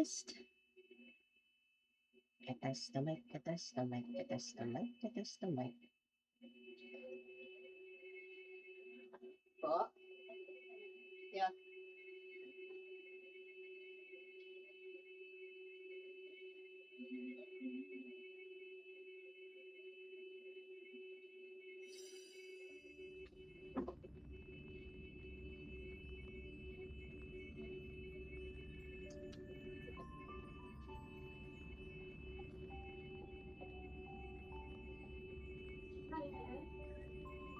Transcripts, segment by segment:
test. Test the mic, test the mic, test the mic, test the mic. Po? Yeah.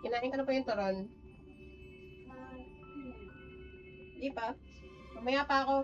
Kinain ka na po yung turon? Di pa? Mamaya pa ako.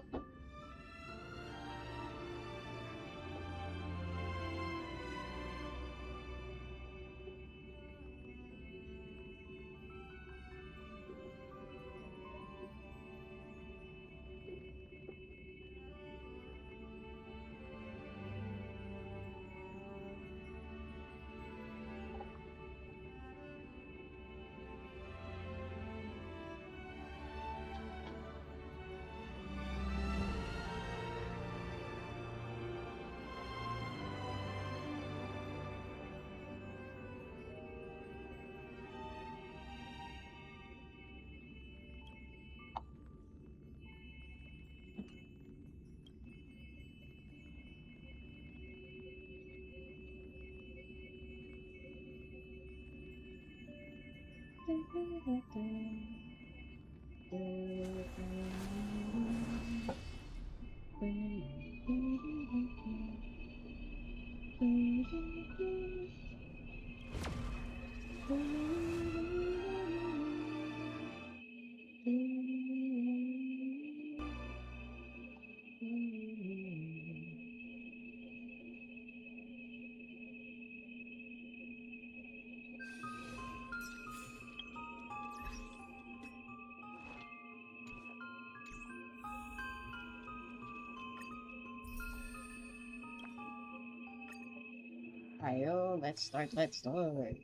Ayo, let's start, let's start.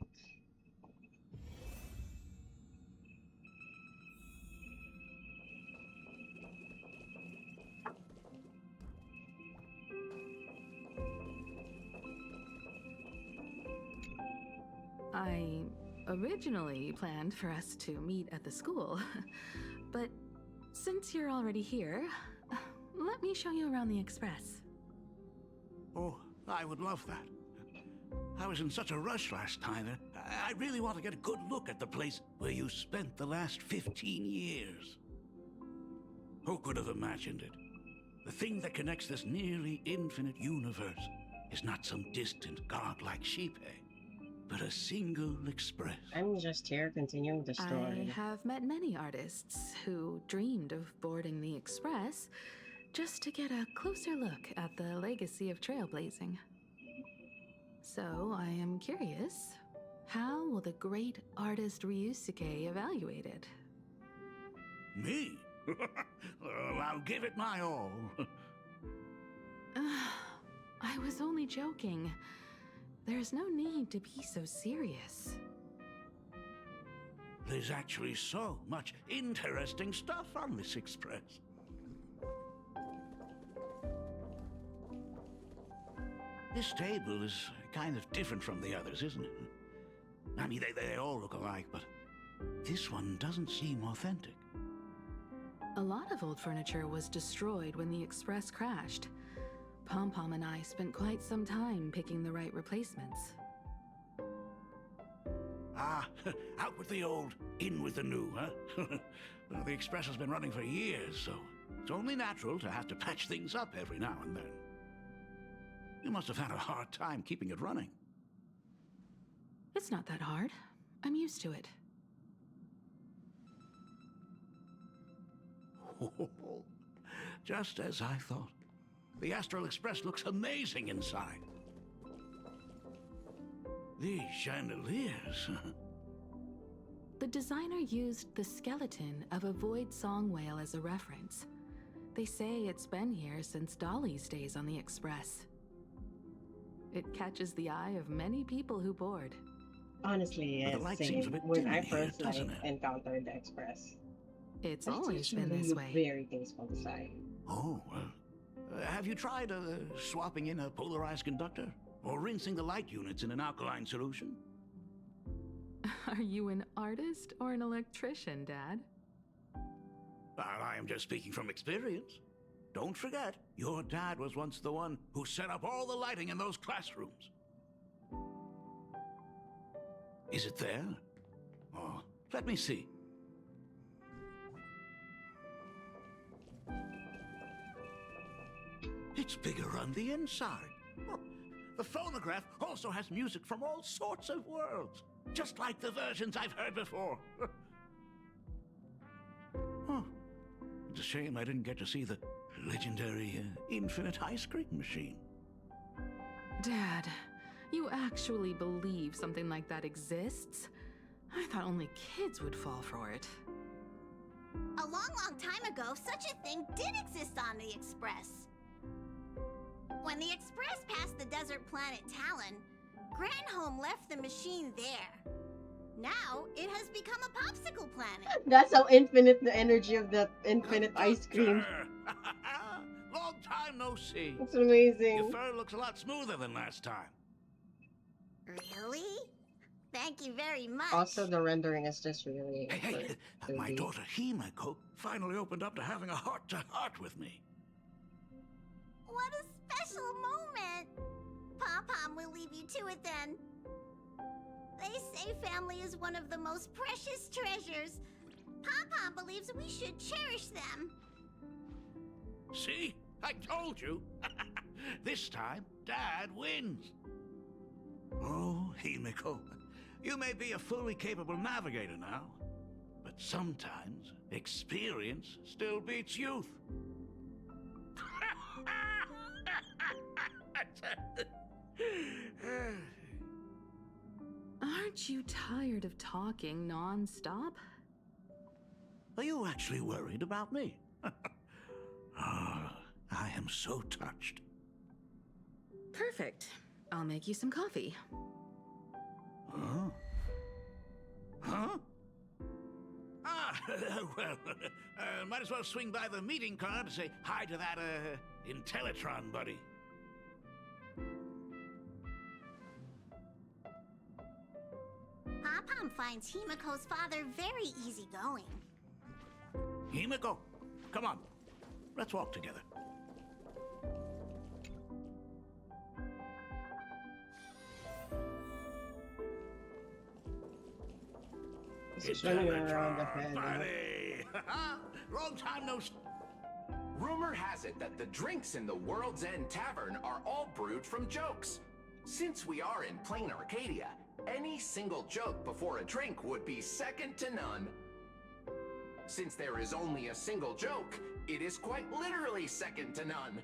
I originally planned for us to meet at the school, but since you're already here, let me show you around the express. Oh, I would love that. I was in such a rush last time. I really want to get a good look at the place where you spent the last 15 years. Who could have imagined it? The thing that connects this nearly infinite universe is not some distant godlike sheep, but a single express. I'm just here continuing the story. I have met many artists who dreamed of boarding the express just to get a closer look at the legacy of trailblazing. So I am curious, how will the great artist Ryusuke evaluate it? Me? Well, I'll give it my all. I was only joking. There's no need to be so serious. There's actually so much interesting stuff on this express. This table is kind of different from the others, isn't it? I mean, they all look alike, but this one doesn't seem authentic. A lot of old furniture was destroyed when the express crashed. Pom-Pom and I spent quite some time picking the right replacements. Ah, out with the old, in with the new, huh? Well, the express has been running for years, so it's only natural to have to patch things up every now and then. You must have had a hard time keeping it running. It's not that hard. I'm used to it. Just as I thought. The Astral Express looks amazing inside. These chandeliers. The designer used the skeleton of a void song whale as a reference. They say it's been here since Dolly's days on the Express. It catches the eye of many people who board. Honestly, But the it's light same seems a bit when dim I in here, first doesn't it? encountered the Express. It's But always been usually this way. very tasteful design. Oh, well, Have you tried swapping in a polarized conductor? Or rinsing the light units in an alkaline solution? Are you an artist or an electrician, Dad? Well, I am just speaking from experience. Don't forget, your dad was once the one who set up all the lighting in those classrooms. Is it there? Oh, let me see. It's bigger on the inside. Oh, the phonograph also has music from all sorts of worlds, just like the versions I've heard before. Huh. It's a shame I didn't get to see the legendary infinite ice cream machine. Dad, you actually believe something like that exists? I thought only kids would fall for it. A long, long time ago, such a thing did exist on the Express. When the Express passed the desert planet Talon, Granholm left the machine there. Now, it has become a popsicle planet. That's how infinite the energy of that infinite ice cream. Long time no see. It's amazing. Your fur looks a lot smoother than last time. Really? Thank you very much. Also, the rendering is just really Hey, good. my daughter Himeko finally opened up to having a heart-to-heart with me. What a special moment. Pom-Pom will leave you to it then. They say family is one of the most precious treasures. Pom-Pom believes we should cherish them. See? I told you. This time, Dad wins. Oh, Himeko, you may be a fully capable navigator now, but sometimes experience still beats youth. Aren't you tired of talking non-stop? Are you actually worried about me? I am so touched. Perfect. I'll make you some coffee. Huh? Huh? Ah, well, might as well swing by the meeting car to say hi to that, Intellitron buddy. Pom-Pom finds Himeko's father very easygoing. Himeko, come on. Let's walk together. It's running around the head. Buddy! Long time no... Rumor has it that the drinks in the World's End Tavern are all brewed from jokes. Since we are in plain Arcadia, any single joke before a drink would be second to none. Since there is only a single joke, it is quite literally second to none.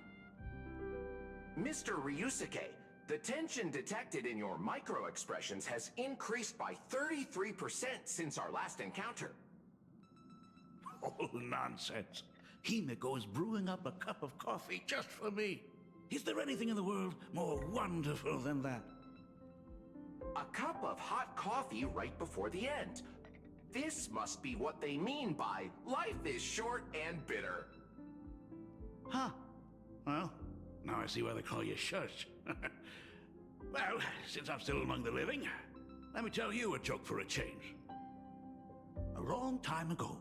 Mr. Ryusuke, the tension detected in your micro-expressions has increased by 33% since our last encounter. Oh, nonsense. Himeko is brewing up a cup of coffee just for me. Is there anything in the world more wonderful than that? A cup of hot coffee right before the end. This must be what they mean by life is short and bitter. Huh. Well, now I see why they call you Shush. Well, since I'm still among the living, let me tell you a joke for a change. A long time ago,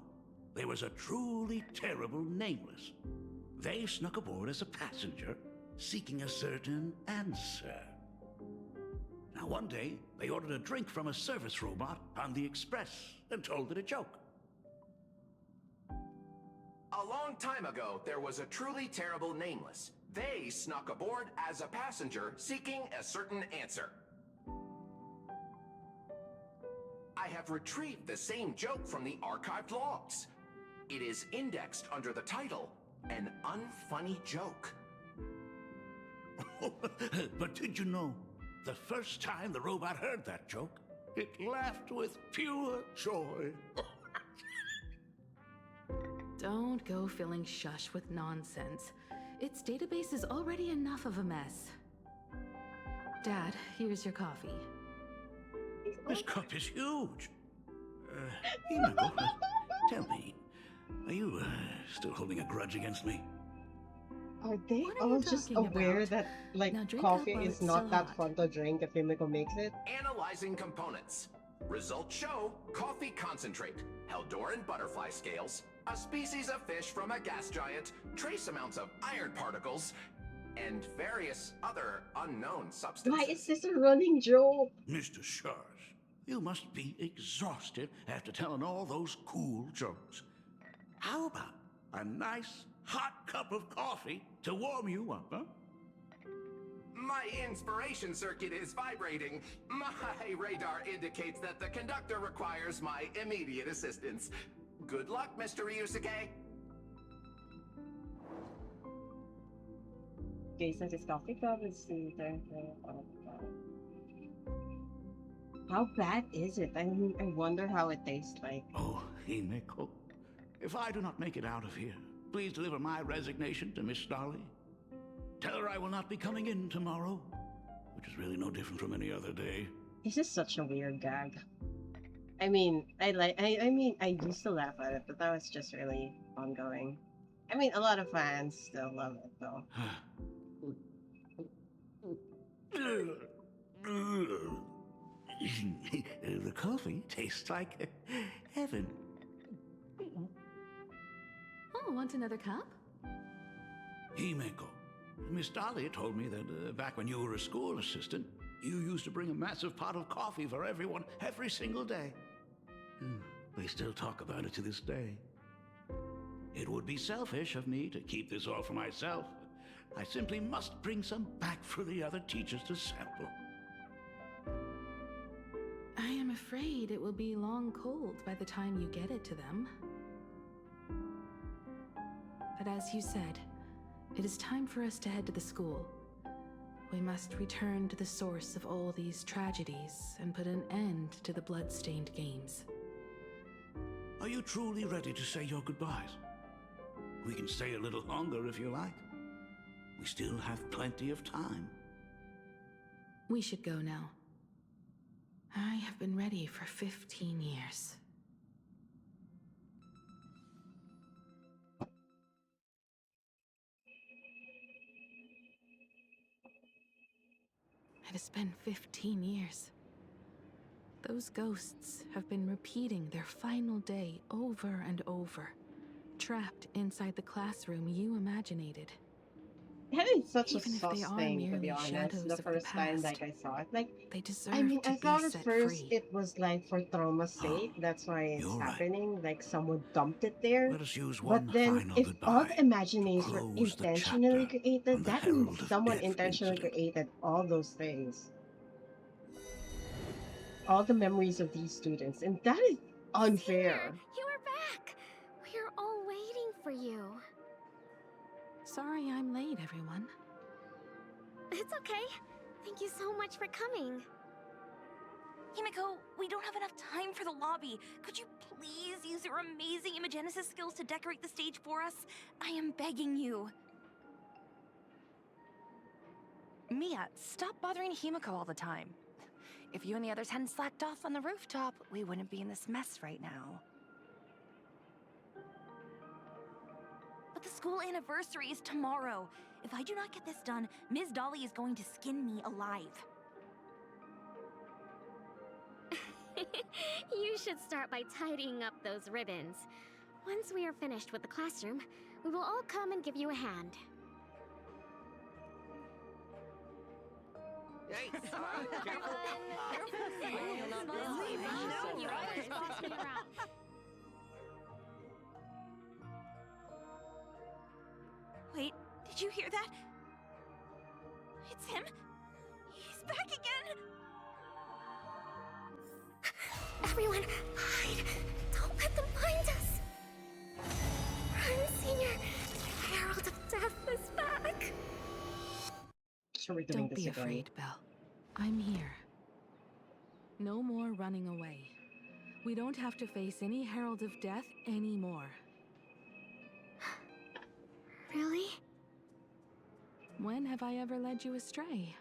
there was a truly terrible nameless. They snuck aboard as a passenger, seeking a certain answer. Now one day, they ordered a drink from a service robot on the Express and told it a joke. A long time ago, there was a truly terrible nameless. They snuck aboard as a passenger seeking a certain answer. I have retrieved the same joke from the archived logs. It is indexed under the title, An Unfunny Joke. But did you know, the first time the robot heard that joke, it laughed with pure joy. Don't go filling Shush with nonsense. Its database is already enough of a mess. Dad, here's your coffee. This cup is huge. Himeko, tell me, are you still holding a grudge against me? Are they What are all you just talking aware about? that like Now drink up coffee while is it's still not that hot. fun to drink if Himeko makes it? Analyzing components. Results show coffee concentrate, Heldoran butterfly scales, a species of fish from a gas giant, trace amounts of iron particles, and various other unknown substances. Why is this a running joke? Mr. Shars, you must be exhausted after telling all those cool jokes. How about a nice hot cup of coffee to warm you up, huh? My inspiration circuit is vibrating. My radar indicates that the conductor requires my immediate assistance. Good luck, Mr. Ryusuke. Jason's his coffee cup is how bad is it? I mean, I wonder how it tastes like. Oh, Himeko, if I do not make it out of here, please deliver my resignation to Miss Dolly. Tell her I will not be coming in tomorrow, which is really no different from any other day. This is such a weird gag. I mean, I used to laugh at it, but that was just really ongoing. I mean, a lot of fans still love it though. The coffee tastes like heaven. Oh, want another cup? Himeko, Miss Dolly told me that back when you were a school assistant, you used to bring a massive pot of coffee for everyone every single day. They still talk about it to this day. It would be selfish of me to keep this all for myself. I simply must bring some back for the other teachers to sample. I am afraid it will be long cold by the time you get it to them. But as you said, it is time for us to head to the school. We must return to the source of all these tragedies and put an end to the blood-stained games. Are you truly ready to say your goodbyes? We can stay a little longer if you like. We still have plenty of time. We should go now. I have been ready for 15 years. It has been 15 years. Those ghosts have been repeating their final day over and over, trapped inside the classroom you imaginated. That is such a Even if sus they are thing, to be merely honest. shadows The of the first time past, like I saw it, like they I deserve mean, to I be thought at set first free. it was like for trauma's sake. That's why it's You're right. happening. Like someone dumped it there. Let us use But one then, final if all the goodbye to imaginings were close the intentionally chapter on created, the that means Herald of someone Death intentionally incident. created all those things. All the memories of these students. And that is unfair. Senior, you are back. We are all waiting for you. Sorry I'm late, everyone. It's okay. Thank you so much for coming. Himeko, we don't have enough time for the lobby. Could you please use your amazing Imagenesis skills to decorate the stage for us? I am begging you. Mia, stop bothering Himeko all the time. If you and the others hadn't slacked off on the rooftop, we wouldn't be in this mess right now. But the school anniversary is tomorrow. If I do not get this done, Ms. Dolly is going to skin me alive. You should start by tidying up those ribbons. Once we are finished with the classroom, we will all come and give you a hand. Hey, You always boss me around. Wait, did you hear that? It's him. He's back again. Everyone, hide! Don't let them find us! Run, Senior! The Herald of Death is back! Sure, we're doing Don't this be again. afraid, Belle. I'm here. No more running away. We don't have to face any Herald of Death anymore. Really? When have I ever led you astray?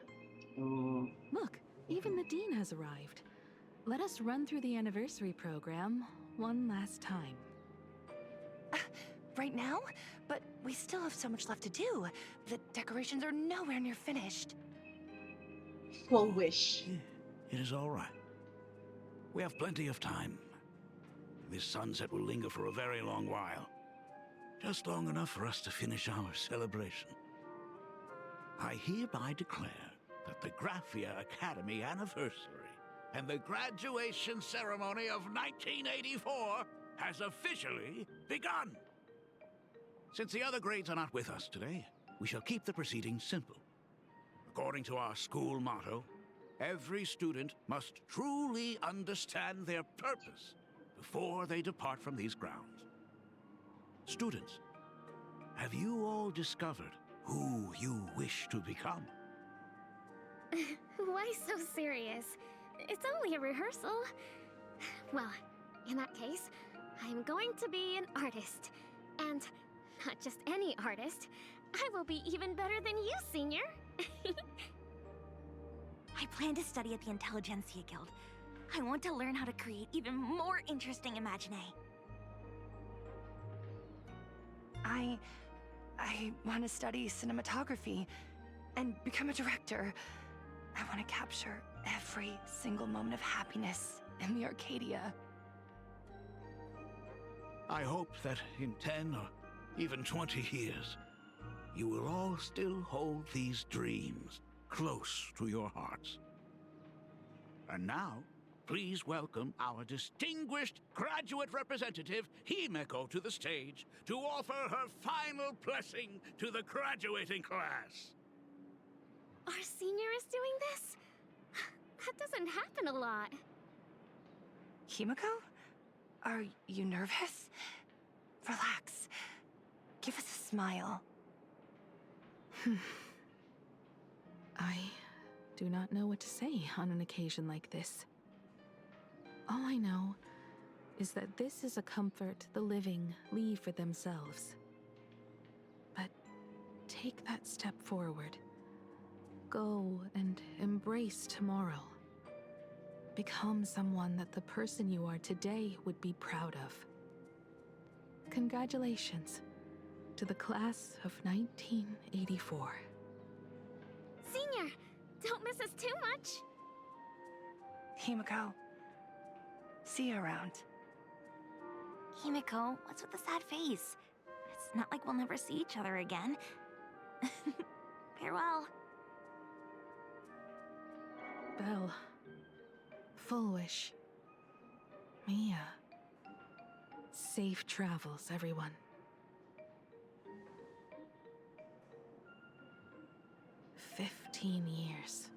Look, even the Dean has arrived. Let us run through the anniversary program one last time. right now, but we still have so much left to do. The decorations are nowhere near finished. Full wish. It is all right. We have plenty of time. This sunset will linger for a very long while. Just long enough for us to finish our celebration. I hereby declare that the Graphia Academy anniversary and the graduation ceremony of 1984 has officially begun. Since the other grades are not with us today, we shall keep the proceedings simple. According to our school motto, every student must truly understand their purpose before they depart from these grounds. Students, have you all discovered who you wish to become? Why so serious? It's only a rehearsal. Well, in that case, I'm going to be an artist. And not just any artist. I will be even better than you, Senior. I plan to study at the Intelligentsia Guild. I want to learn how to create even more interesting imaginae. I want to study cinematography and become a director. I want to capture every single moment of happiness in the Arcadia. I hope that in 10 or even 20 years, you will all still hold these dreams close to your hearts. And now, please welcome our distinguished graduate representative, Himeko, to the stage to offer her final blessing to the graduating class. Our senior is doing this? That doesn't happen a lot. Himeko? Are you nervous? Relax. Give us a smile. I do not know what to say on an occasion like this. All I know is that this is a comfort the living leave for themselves. But take that step forward. Go and embrace tomorrow. Become someone that the person you are today would be proud of. Congratulations to the class of 1984. Senior, don't miss us too much. Himeko. See you around. Himeko, what's with the sad face? It's not like we'll never see each other again. Farewell. Belle. Full wish. Mia. Safe travels, everyone. "15 years.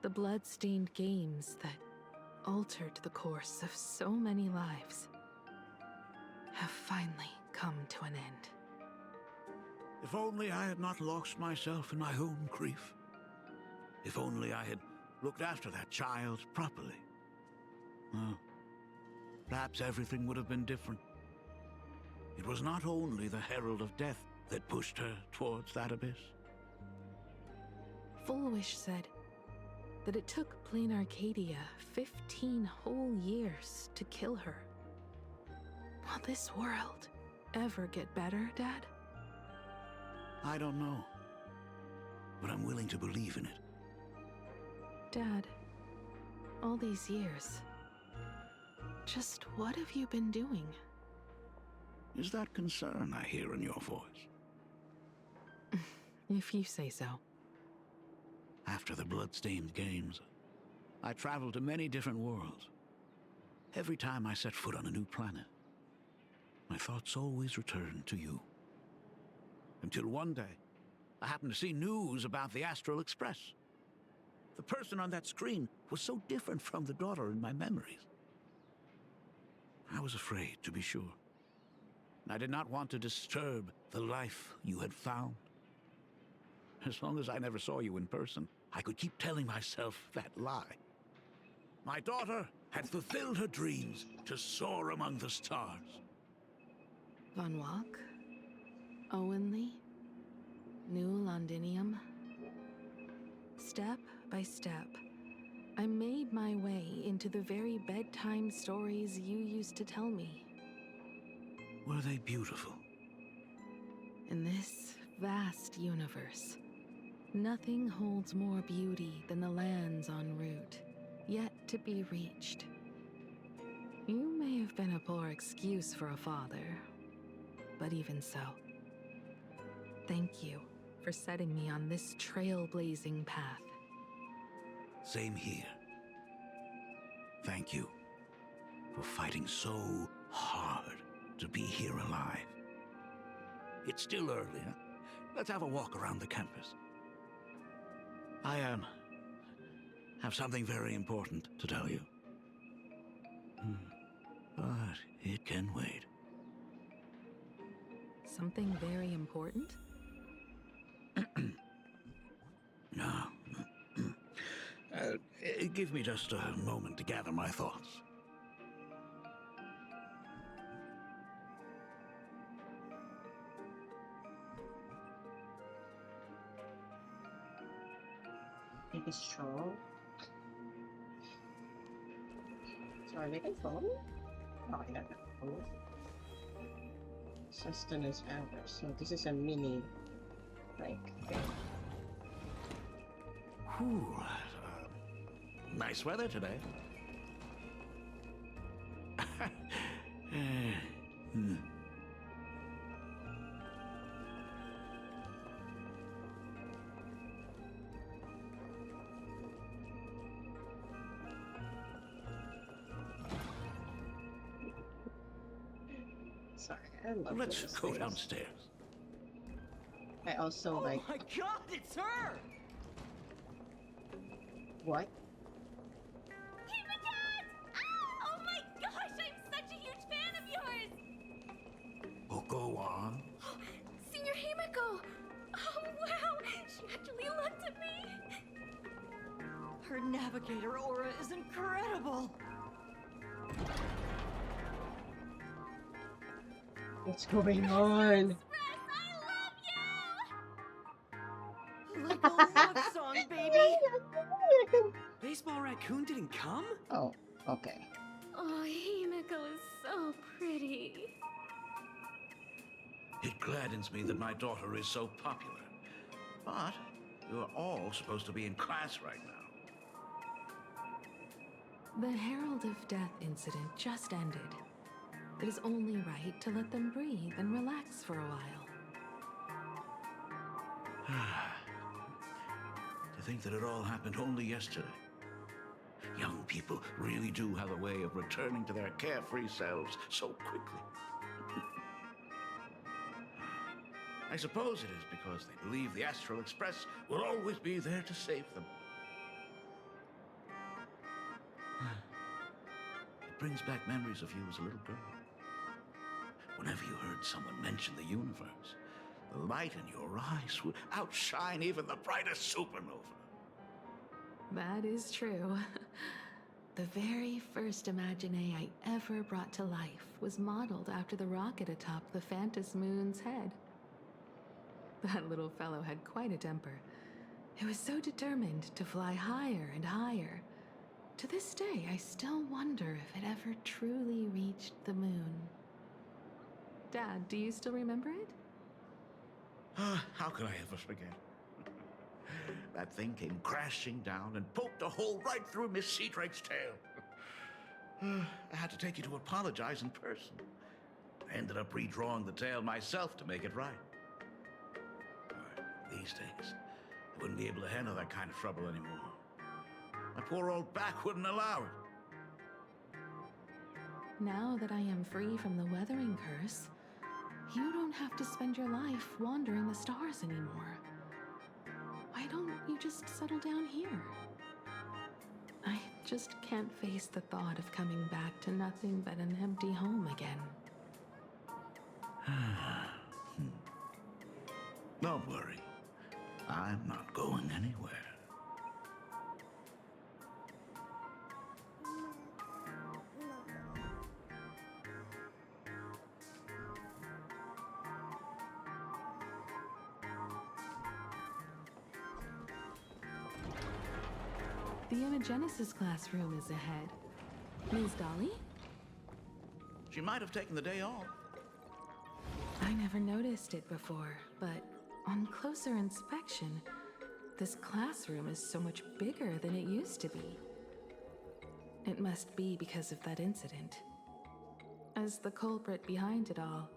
The blood-stained games that altered the course of so many lives have finally come to an end. If only I had not lost myself in my own grief. If only I had looked after that child properly. Well, perhaps everything would have been different. It was not only the herald of death that pushed her towards that abyss. Full Wish said that it took Plain Arcadia 15 whole years to kill her. Will this world ever get better, Dad? I don't know, but I'm willing to believe in it. Dad, all these years, just what have you been doing? Is that concern I hear in your voice? If you say so. After the blood-stained games, I traveled to many different worlds. Every time I set foot on a new planet, my thoughts always returned to you. Until one day, I happened to see news about the Astral Express. The person on that screen was so different from the daughter in my memories. I was afraid, to be sure. And I did not want to disturb the life you had found. As long as I never saw you in person, I could keep telling myself that lie. My daughter had fulfilled her dreams to soar among the stars. Von Walk? Owenly? New Londinium? Step by step, I made my way into the very bedtime stories you used to tell me. Were they beautiful? In this vast universe, nothing holds more beauty than the lands en route, yet to be reached. You may have been a poor excuse for a father, but even so, thank you for setting me on this trailblazing path. Same here. Thank you for fighting so hard to be here alive. It's still early, huh? Let's have a walk around the campus. I have something very important to tell you. But it can wait. Something very important? No. Give me just a moment to gather my thoughts. Maybe strong. So are they controlling? Oh, I got that. Sustenance average. So this is a mini, like, thing. Whew, nice weather today. Sorry, I love Let's those go things. downstairs. I also like. Oh my god, it's her! What? Oh my gosh, I'm such a huge fan of yours! Oh, go on. Senior Himeko! Oh wow, she actually looked at me! Her navigator aura is incredible! What's going on? Like a love song, baby! Baseball Raccoon didn't come? Oh, okay. Oh, Himeko is so pretty. It gladdens me that my daughter is so popular. But you're all supposed to be in class right now. The Herald of Death incident just ended. It is only right to let them breathe and relax for a while. To think that it all happened only yesterday. Young people really do have a way of returning to their carefree selves so quickly. I suppose it is because they believe the Astral Express will always be there to save them. It brings back memories of you as a little girl. Whenever you heard someone mention the universe, the light in your eyes would outshine even the brightest supernova. That is true. The very first Imagine I ever brought to life was modeled after the rocket atop the Phantom Moon's head. That little fellow had quite a temper. It was so determined to fly higher and higher. To this day, I still wonder if it ever truly reached the moon. Dad, do you still remember it? How could I ever forget? That thing came crashing down and poked a hole right through Miss Seadrake's tail. I had to take you to apologize in person. I ended up redrawing the tail myself to make it right. These days, I wouldn't be able to handle that kind of trouble anymore. My poor old back wouldn't allow it. Now that I am free from the weathering curse, you don't have to spend your life wandering the stars anymore. Why don't you just settle down here? I just can't face the thought of coming back to nothing but an empty home again. Don't worry. I'm not going anywhere. The Imagenesis classroom is ahead. Ms. Dolly? She might have taken the day off. I never noticed it before, but on closer inspection, this classroom is so much bigger than it used to be. It must be because of that incident. As the culprit behind it all,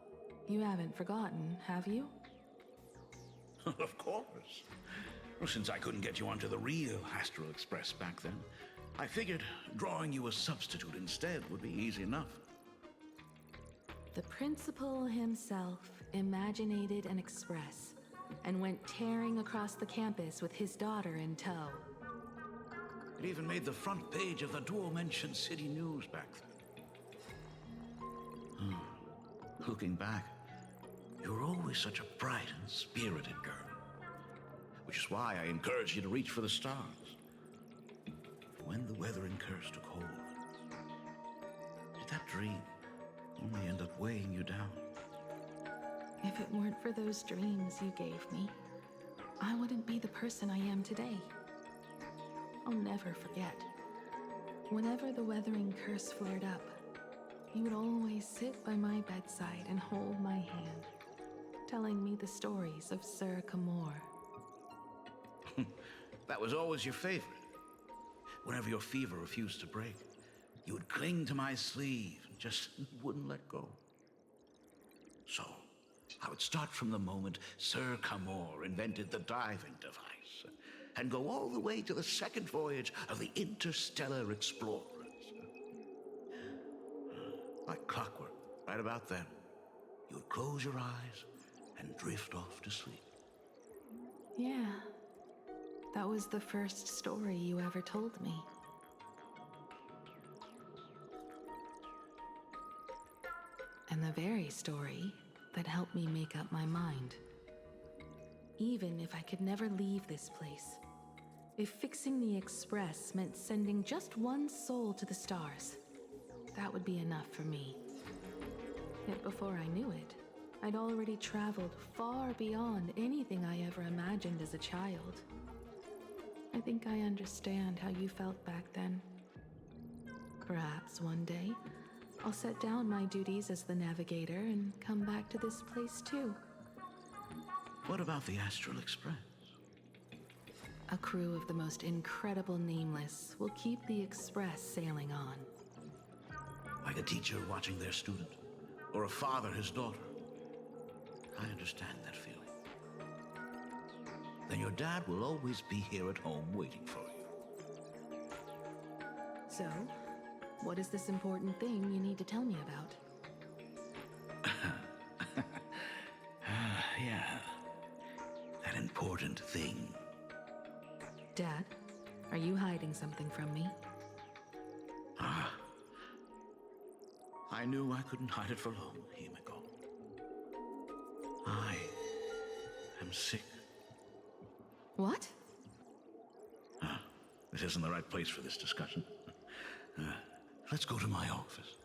you haven't forgotten, have you? Of course. Well, since I couldn't get you onto the real Astral Express back then, I figured drawing you a substitute instead would be easy enough. The principal himself imaginated an express and went tearing across the campus with his daughter in tow. It even made the front page of the Dual-Mention City News back then. Looking back, you were always such a bright and spirited girl. Which is why I encouraged you to reach for the stars. When the weathering curse took hold, did that dream only end up weighing you down? If it weren't for those dreams you gave me, I wouldn't be the person I am today. I'll never forget. Whenever the weathering curse flared up, you would always sit by my bedside and hold my hand, telling me the stories of Sir Kamor. That was always your favorite. Whenever your fever refused to break, you would cling to my sleeve and just wouldn't let go. So, I would start from the moment Sir Kamor invented the diving device and go all the way to the second voyage of the Interstellar Explorers. Like clockwork, right about then, you would close your eyes and drift off to sleep. Yeah, that was the first story you ever told me. And the very story that helped me make up my mind. Even if I could never leave this place, if fixing the Express meant sending just one soul to the stars, that would be enough for me. Yet before I knew it, I'd already traveled far beyond anything I ever imagined as a child. I think I understand how you felt back then. Perhaps one day, I'll set down my duties as the navigator and come back to this place too. What about the Astral Express? A crew of the most incredible nameless will keep the Express sailing on. Like a teacher watching their student, or a father his daughter. I understand that feeling. Then your dad will always be here at home waiting for you. So, what is this important thing you need to tell me about? Yeah. That important thing. Dad, are you hiding something from me? I knew I couldn't hide it for long, Himeko. I am sick. What? This isn't the right place for this discussion. Let's go to my office.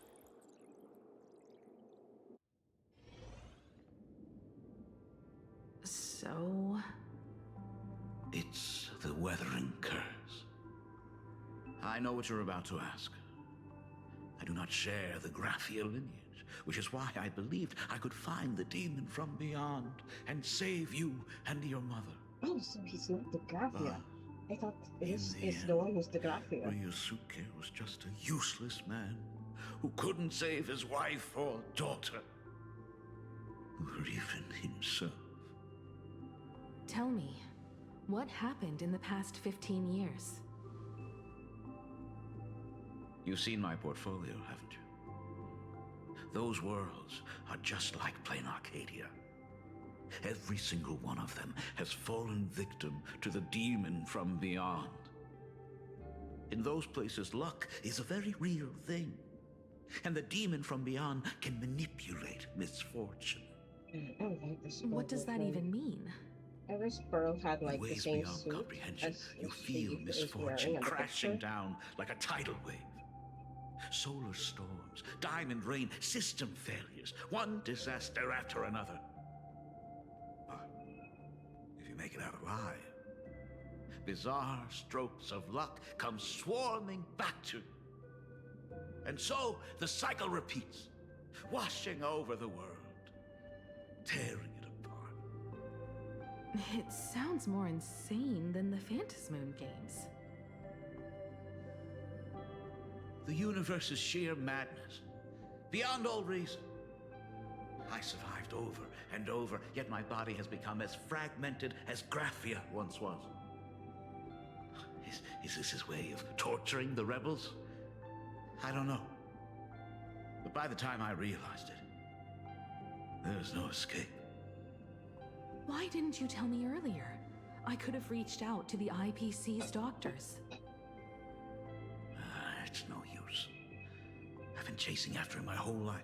So... It's the weathering curse. I know what you're about to ask. I do not share the Graphia lineage, which is why I believed I could find the demon from beyond and save you and your mother. Oh, so he's not the Graphia. I thought in he's the the one who's the Graphia. Ryusuke was just a useless man who couldn't save his wife or daughter, or even himself. Tell me, what happened in the past 15 years? You've seen my portfolio, haven't you? Those worlds are just like plain Arcadia. Every single one of them has fallen victim to the demon from beyond. In those places, luck is a very real thing. And the demon from beyond can manipulate misfortune. I don't like this. What does that even mean? I wish Pearl had like the Ways same beyond suit comprehension, as you she feel is misfortune wearing on the crashing picture. down like a tidal wave. Solar storms, diamond rain, system failures, one disaster after another. But if you make it out alive, bizarre strokes of luck come swarming back to you. And so the cycle repeats, washing over the world. tearing it apart. It sounds more insane than the Phantasmoon games. The universe is sheer madness, beyond all reason. I survived over and over, yet my body has become as fragmented as Graphia once was. Is this his way of torturing the rebels? I don't know. But by the time I realized it, there was no escape. Why didn't you tell me earlier? I could have reached out to the IPC's doctors. It's no use. I've been chasing after him my whole life.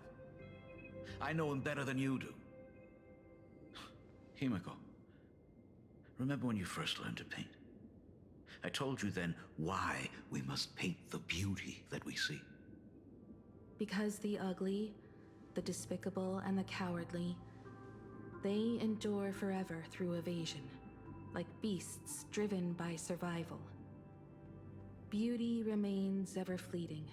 I know him better than you do. Himeko, remember when you first learned to paint? I told you then why we must paint the beauty that we see. Because the ugly, the despicable, and the cowardly, they endure forever through evasion, like beasts driven by survival. Beauty remains ever fleeting,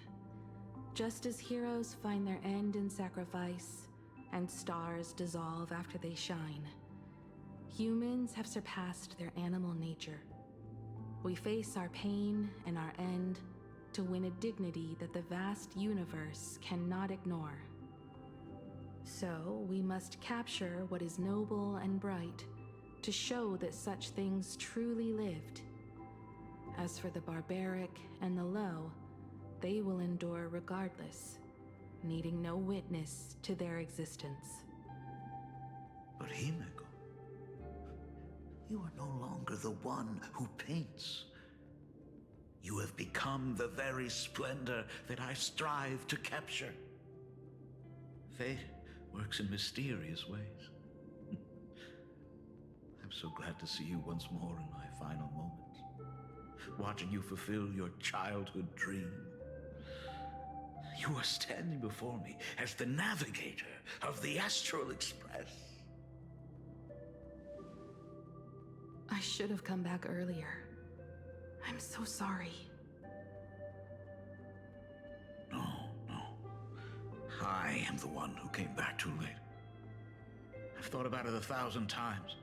just as heroes find their end in sacrifice, and stars dissolve after they shine. Humans have surpassed their animal nature. We face our pain and our end to win a dignity that the vast universe cannot ignore. So we must capture what is noble and bright to show that such things truly lived. As for the barbaric and the low, they will endure regardless, needing no witness to their existence. But Himeko, you are no longer the one who paints. You have become the very splendor that I strive to capture. Fate works in mysterious ways. I'm so glad to see you once more in my final moments, watching you fulfill your childhood dream. You are standing before me as the navigator of the Astral Express. I should have come back earlier. I'm so sorry. No. I am the one who came back too late. I've thought about it 1,000 times.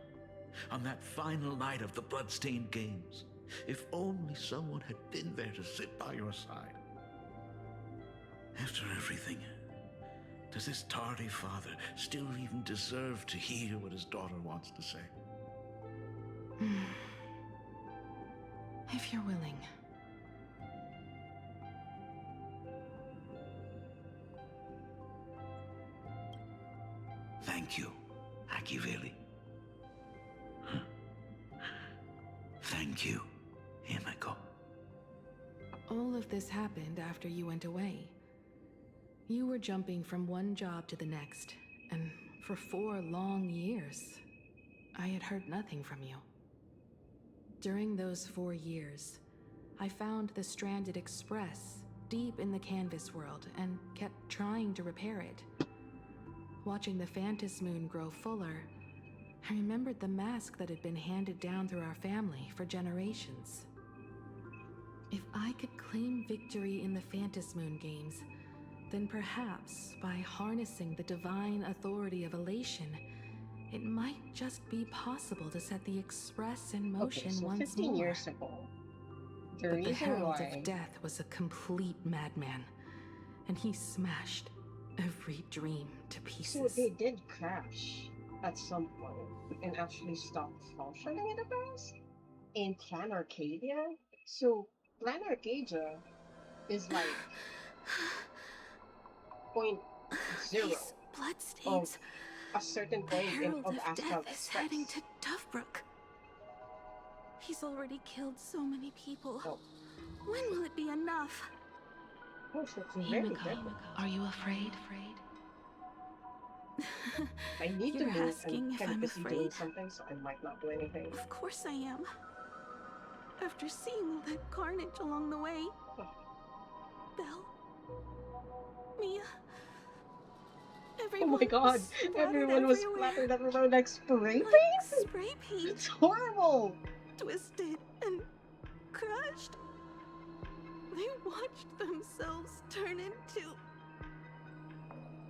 On that final night of the Bloodstained Games, if only someone had been there to sit by your side. After everything, does this tardy father still even deserve to hear what his daughter wants to say? If you're willing. Thank you, Akiveli. Thank you, Himeko. All of this happened after you went away. You were jumping from one job to the next, and for 4 long years, I had heard nothing from you. During those 4 years, I found the stranded Express deep in the canvas world and kept trying to repair it. Watching the Phantasmoon grow fuller, I remembered the mask that had been handed down through our family for generations. If I could claim victory in the Phantasmoon games, then perhaps by harnessing the divine authority of elation, it might just be possible to set the Express in motion Okay, so once 15 more. years ago, the But the reason Herald why of Death was a complete madman, and he smashed every dream to so pieces. they did crash at some point and actually stopped functioning in the past in Plan Arcadia. So Plan Arcadia is like 0.0 These of bloodstains. a certain The point Herald of of Astral Death is Express. heading to Dovebrook. He's already killed so many people. Oh. When will it be enough? Oh, so it's very Himeko, different. are you afraid? I need to You're move. asking I'm if kind of I'm busy doing afraid? something, so I might not do anything. Of course I am. After seeing all that carnage along the way. Belle. Mia. Oh Everyone my god, was splattered everyone was everywhere. splattered everywhere like spray Like paint? spray paint. It's horrible! Twisted and crushed. They watched themselves turn into...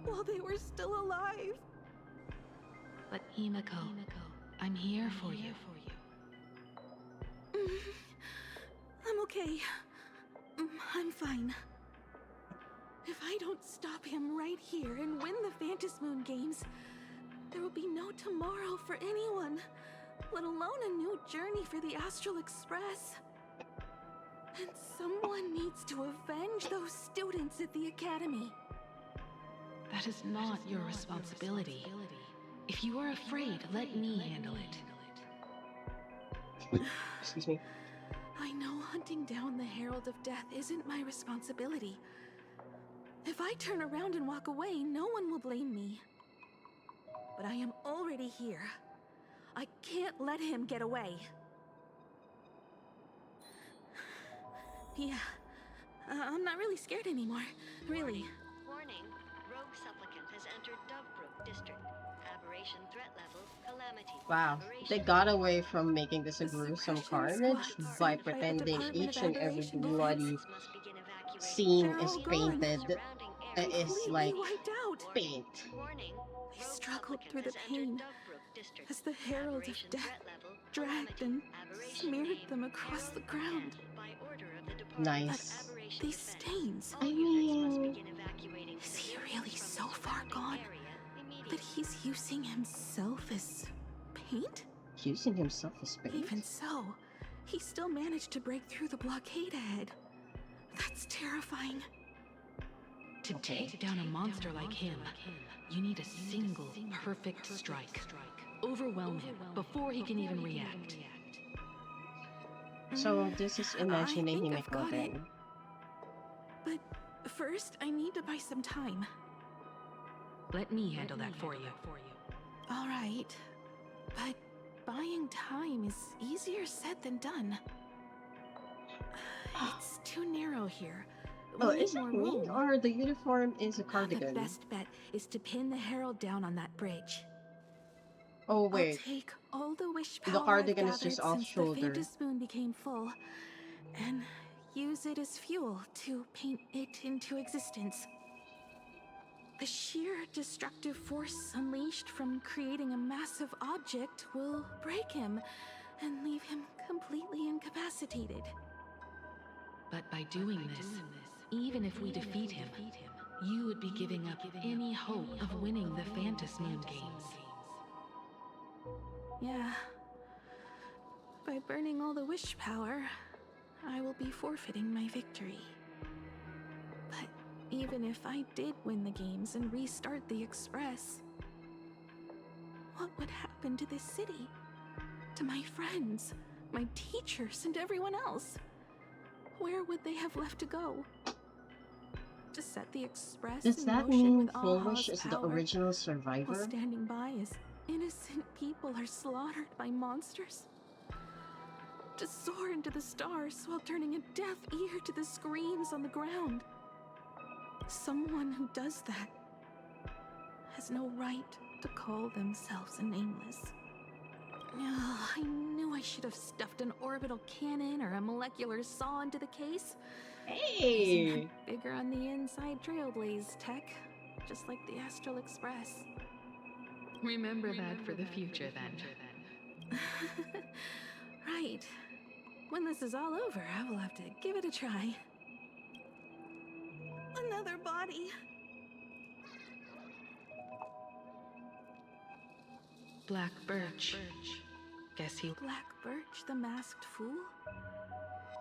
while they were still alive. But Himeko, I'm here for you. I'm okay. I'm fine. If I don't stop him right here and win the Phantasmoon Games, there will be no tomorrow for anyone, let alone a new journey for the Astral Express. And someone needs to avenge those students at the Academy. That is not your responsibility. If you are afraid, let me handle it. Excuse me. I know hunting down the Herald of Death isn't my responsibility. If I turn around and walk away, no one will blame me. But I am already here. I can't let him get away. Yeah, I'm not really scared anymore, really. Warning. Rogue supplicant has entered Dovebrook district. Aberration threat level calamity. Wow, they got away from making this a gruesome carnage by pretending each and every bloody Must begin evacuating. scene They're is all gone. painted. Is Completely like wiped out. paint. Warning. They Rogue struggled supplicant through the has entered pain Dovebrook district. as the Herald of Aberration Death threat level dragged calamity. and Aberration smeared name, them across the Herald ground. and by order of the Department Nice. of Aberration These Defense. stains. All I units must mean, begin evacuating Is he civilians really from the so far surrounding gone area immediately. that he's using himself as paint? using himself as paint? Even so, he still managed to break through the blockade ahead. That's terrifying. To take down a monster like him, you need a single perfect strike. Overwhelm him before he can even react. So this is imagining I think I've Himeko got it. then. But first, I need to buy some time. Let me handle that for you. All right, but buying time is easier said than done. It's too narrow here. Oh, We need is it more me room. or the uniform is a The cardigan? best bet is to pin the Herald down on that bridge. Oh wait, I'll take all the wish the power cardigan I've is just gathered off since shoulder. the Phantasmoon became full, and use it as fuel to paint it into existence. The sheer destructive force unleashed from creating a massive object will break him and leave him completely incapacitated. But by doing this, even if we defeat him, you would be giving up any hope of winning the Phantasmoon Games. Yeah. By burning all the wish power, I will be forfeiting my victory. But even if I did win the games and restart the Express, what would happen to this city? To my friends, my teachers, and everyone else? Where would they have left to go? To set the Express Does in that motion mean with Full Aha's Wish is the power, original while survivor? standing by as innocent people are slaughtered by monsters? To soar into the stars while turning a deaf ear to the screams on the ground? Someone who does that has no right to call themselves a nameless. Ugh, I knew I should have stuffed an orbital cannon or a molecular saw into the case. Hey! Bigger on the inside Trailblaze tech, just like the Astral Express. Remember that for the future, then. Right. When this is all over, I will have to give it a try. Another body. Black Birch. Guess he... Black Birch, the masked fool?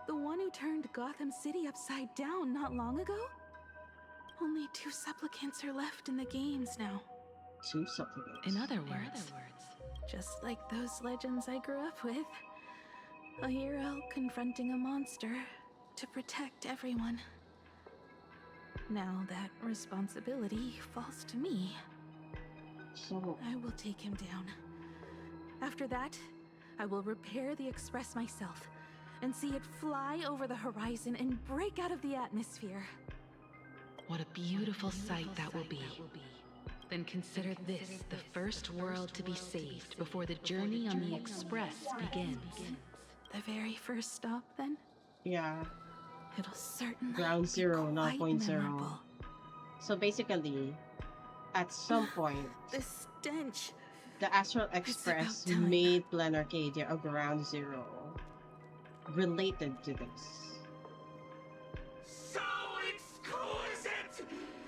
The one who turned Gotham City upside down not long ago? Only 2 supplicants are left in the games now. 2 supplements. In other words, Just like those legends I grew up with. A hero confronting a monster to protect everyone. Now that responsibility falls to me. So, I will take him down. After that, I will repair the Express myself and see it fly over the horizon and break out of the atmosphere. what a beautiful sight that will be. Then consider this the first world to be saved before the journey on the Express begins. The very first stop, then? yeah. It'll certainly Ground Zero, be not quite Point Zero. memorable. So basically, at some point, The stench The Astral It's Express about time. made Plan Arcadia a ground zero related to this. So exquisite!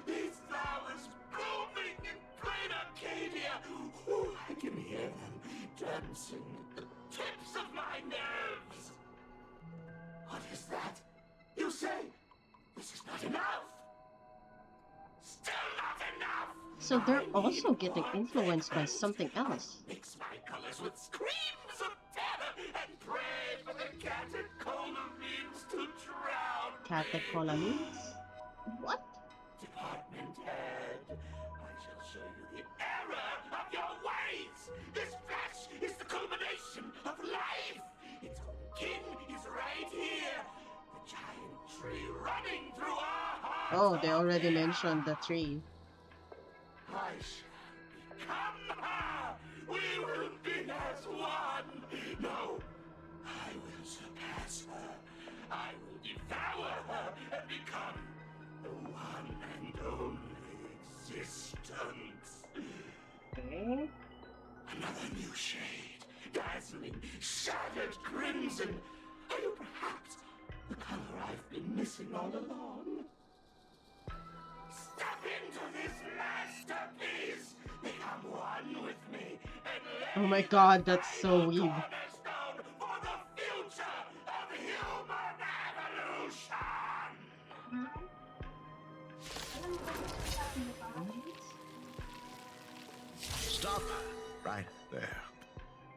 These flowers blooming in plain Arcadia! Ooh, I can hear them dancing at the tips of my nerves! What is that? You say this is not enough? Still not enough! So they're I need also getting more influenced by pigment. something else. Mix my colors with screams of terror and pray for the catecholamines to drown me. Catecholamines? What? Department head, I shall show you the error of your ways. This flesh is the culmination of life. Its kin is right here. The giant tree running through our hearts. Oh, they already mentioned the tree. I shall become her. We will be as one. No, I will surpass her. I will devour her and become the one and only existence. Okay. Another new shade, dazzling, shattered crimson. Are you perhaps the color I've been missing all along? Step into this masterpiece. Become one with me and let Oh my god, that's so weird. cornerstone for the future of human evolution. Stop right there.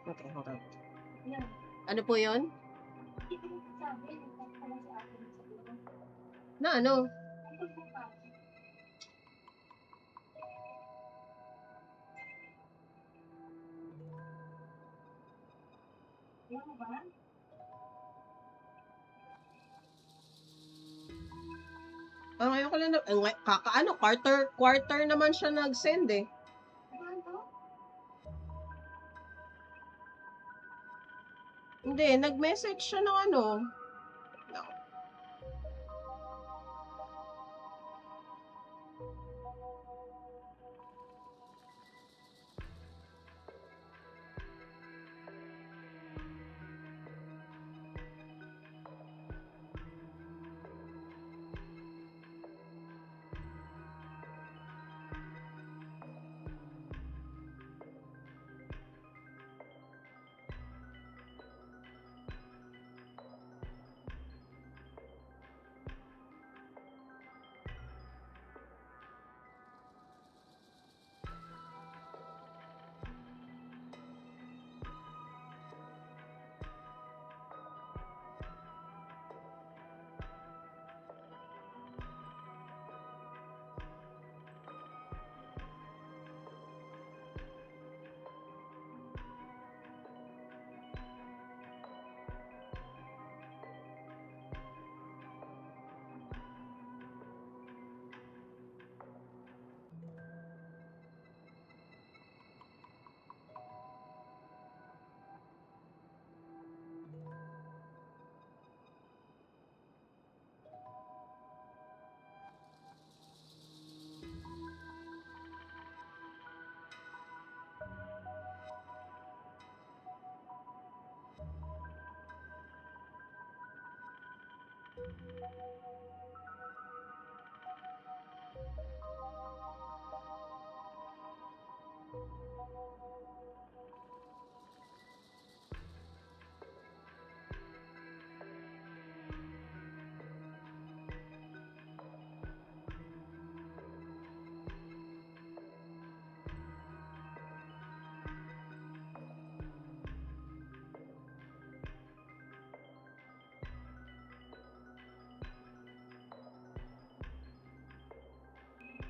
Okay, hold on. Ano po yun? Na ano? Ah, ngayon ko lang na, kakaano, quarter naman siya nag-send eh. Hindi, nag-message siya ng ano. No.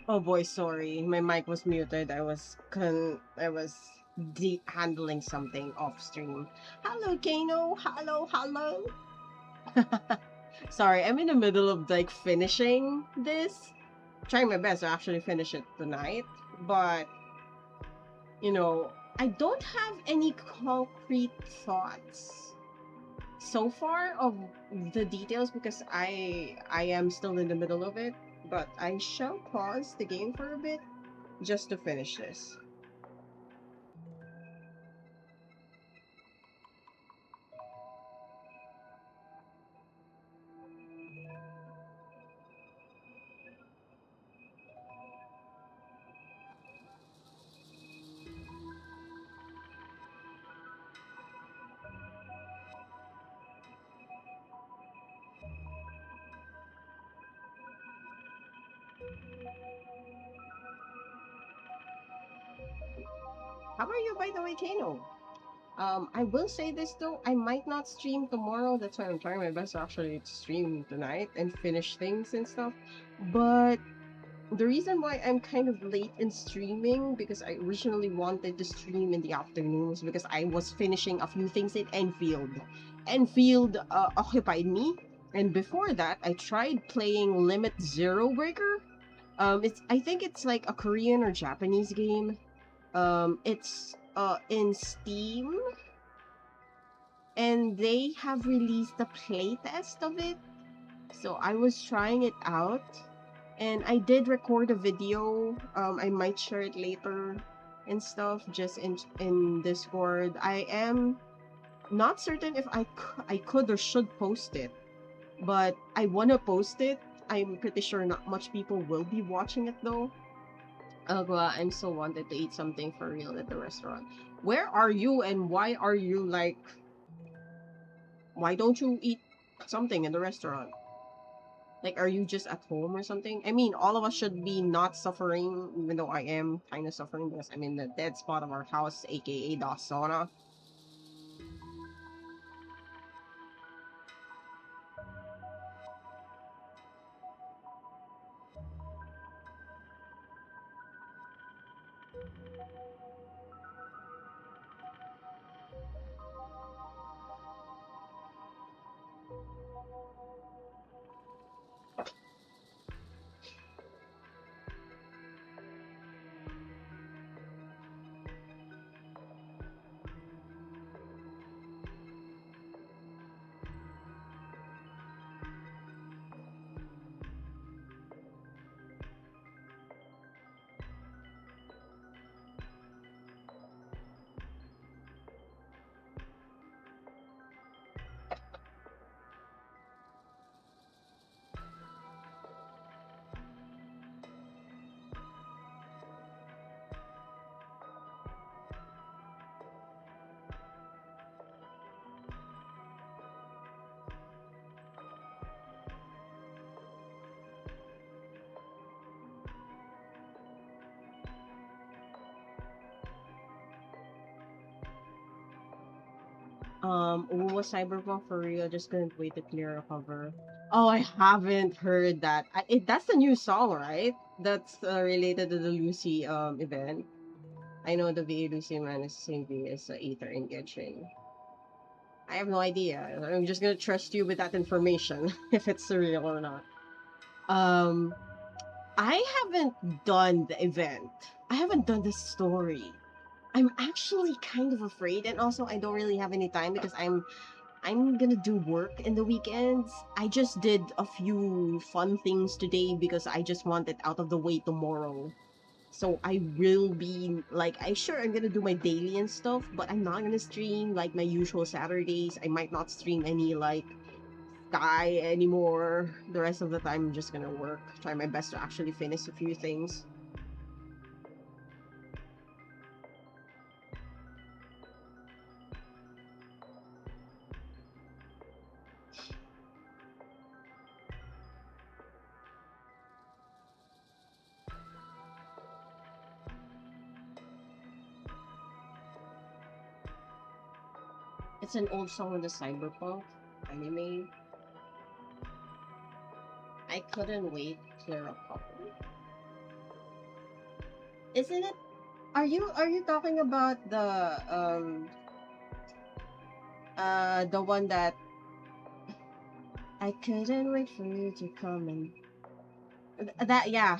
Oh boy, sorry. My mic was muted. I was handling something off stream. Hello, Kano. Hello. Sorry, I'm in the middle of like finishing this. Trying my best to actually finish it tonight, but you know, I don't have any concrete thoughts so far of the details because I am still in the middle of it, but I shall pause the game for a bit just to finish this. How about you, by the way, Kano? I will say this though, I might not stream tomorrow. That's why I'm trying my best to actually stream tonight and finish things and stuff. But the reason why I'm kind of late in streaming because I originally wanted to stream in the afternoons because I was finishing a few things in Enfield. Enfield occupied me, and before that, I tried playing Limit Zero Breaker. It's I think it's like a Korean or Japanese game. It's in Steam, and they have released a playtest of it. So I was trying it out, and I did record a video. I might share it later and stuff, just in Discord. I am not certain if I could or should post it, but I wanna post it. I'm pretty sure not much people will be watching it though. Well, I'm so wanted to eat something for real at the restaurant. Where are you, and why are you like? Why don't you eat something in the restaurant? Like, are you just at home or something? I mean, all of us should be not suffering, even though I am kind of suffering because I'm in the dead spot of our house, aka the sauna. Uwa Cyberpunk for real. Just couldn't wait to clear a cover. Oh, I haven't heard that. That's the new song, right? That's related to the Lucy event. I know the VA Lucy man is the same VA as Aether in Genshin. I have no idea. I'm just gonna trust you with that information if it's real or not. Um, I haven't done the event. I haven't done the story. I'm actually kind of afraid, and also I don't really have any time because I'm gonna do work in the weekends. I just did a few fun things today because I just want it out of the way tomorrow. So I will be like, I'm gonna do my daily and stuff, but I'm not gonna stream like my usual Saturdays. I might not stream any like Sky anymore. The rest of the time, I'm just gonna work, try my best to actually finish a few things. It's an old song in the cyberpunk anime. I couldn't wait to clear a couple. Isn't it? Are you talking about the one that I couldn't wait for you to come and that yeah,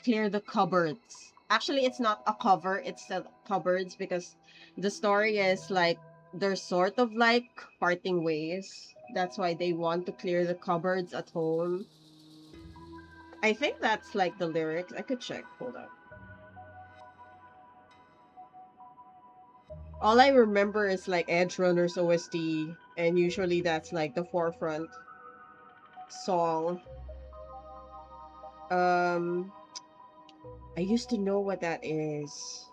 clear the cupboards. Actually, it's not a cover, it's the cupboards because the story is like they're sort of like parting ways. That's why they want to clear the cupboards at home. I think that's like the lyrics. I could check. Hold on. All I remember is like Edge Runner's OST, and usually that's like the forefront song. Um, I used to know what that is.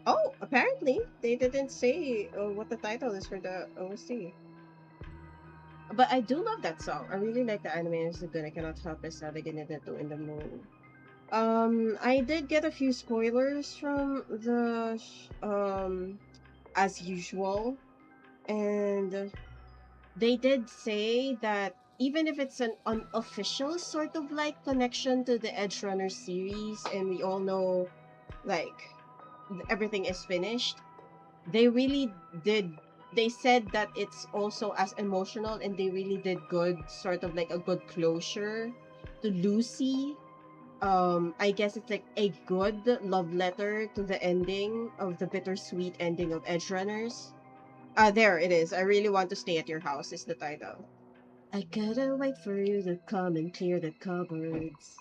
Oh, apparently they didn't say what the title is for the OST. but I do love that song. I really like the anime. It's so good. I cannot help myself. I get it in the mood. I did get a few spoilers from as usual, and they did say that even if it's an unofficial sort of like connection to the Edge Runner series, and we all know like everything is finished, they really did. They said that it's also as emotional, and they really did good, sort of like a good closure to Lucy. I guess it's like a good love letter to the ending of the bittersweet ending of Edge Runners. There it is. I really want to stay at your house is the title. I gotta wait for you to come and clear the cupboards.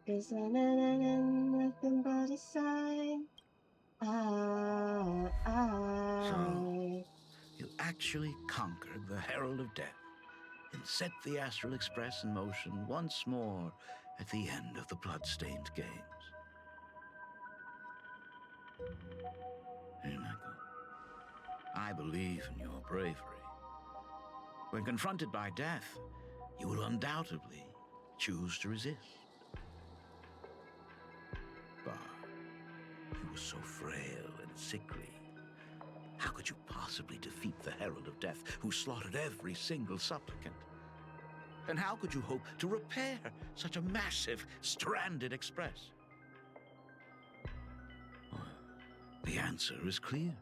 'Cause nothing but a sign. So, you actually conquered the Herald of Death and set the Astral Express in motion once more at the end of the Bloodstained Games. Himeko, I believe in your bravery. When confronted by death, you will undoubtedly choose to resist. But you were so frail and sickly. How could you possibly defeat the Herald of Death, who slaughtered every single supplicant? And how could you hope to repair such a massive, stranded express? Well, the answer is clear.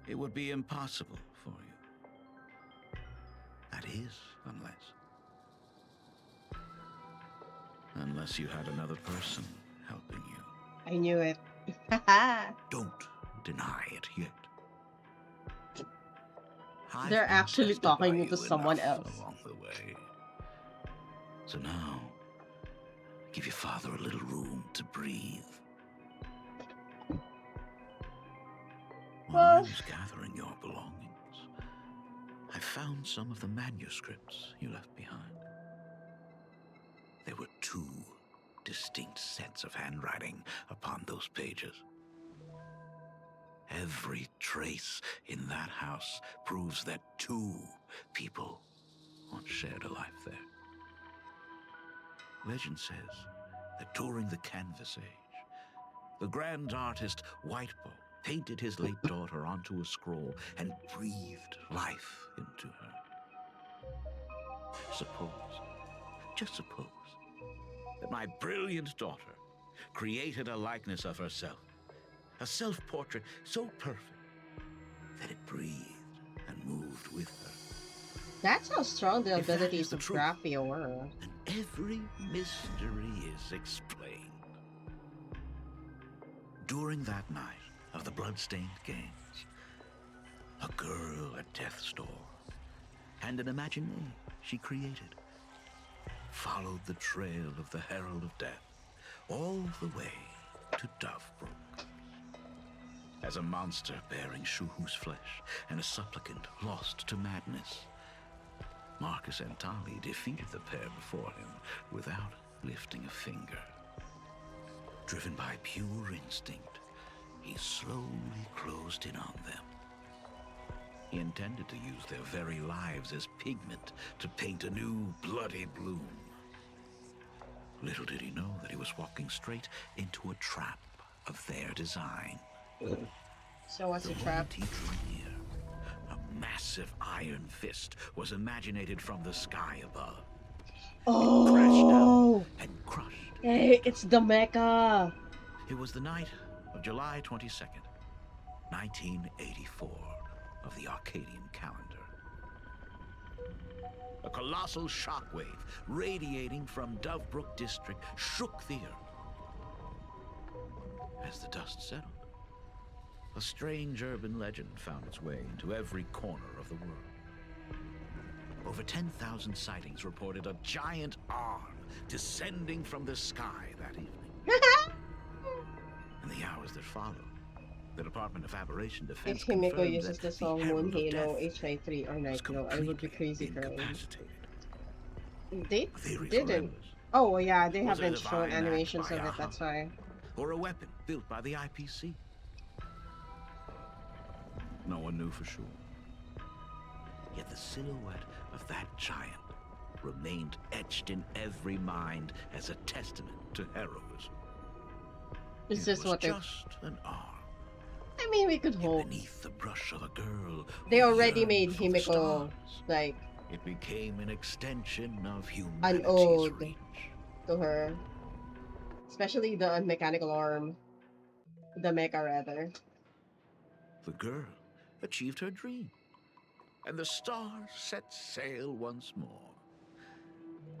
It would be impossible for you. That is, unless you had another person helping you. I knew it. Don't deny it yet. They're I've been actually tested talking by to you someone enough else. along the way. So now, give your father a little room to breathe. While I was gathering your belongings, I found some of the manuscripts you left behind. There were 2 distinct sets of handwriting upon those pages. Every trace in that house proves that 2 people once shared a life there. Legend says that during the Canvas Age, the grand artist Whitebow painted his late daughter onto a scroll and breathed life into her. Just suppose, that my brilliant daughter created a likeness of herself, a self-portrait so perfect that it breathed and moved with her. That's how strong the If that abilities is the of truth, Graphia were. then every mystery is explained. During that night of the Bloodstained Games, a girl at death's door and an imagination she created followed the trail of the Herald of Death all the way to Dovebrook. As a monster bearing Shuhu's flesh and a supplicant lost to madness, Marcus Antali defeated the pair before him without lifting a finger. Driven by pure instinct, he slowly closed in on them. He intended to use their very lives as pigment to paint a new bloody bloom. Little did he know that he was walking straight into a trap of their design. So what's The the trap? moment he drew near, a massive iron fist was imaginated from the sky above. It crashed down and crushed. Hey, it's the mecha! It was the night of July 22nd, 1984 of the Arcadian calendar. A colossal shockwave radiating from Dovebrook District shook the earth. As the dust settled, a strange urban legend found its way into every corner of the world. Over 10,000 sightings reported a giant arm descending from the sky that evening. In the hours that followed, the Department of Aberration Defense If Himeko confirmed uses that the song Herald Moon of Halo, Death H93 or was Night Halo, I would be completely crazy crying. incapacitated. They Theories were didn't. endless. Oh, well, yeah, they Was it haven't a shown divine act animations by of it, Aha? that's why. Or a weapon built by the IPC? No one knew for sure. Yet the silhouette of that giant remained etched in every mind as a testament to heroism. Is It this was what they... just an arm. I mean, we could Yet hope. beneath the brush of a girl They who already yearned made for the Himeko, stars, like, it became an extension of an humanity's ode reach. to her. Especially the mechanical arm. The mecha, rather. The girl achieved her dream, and the stars set sail once more.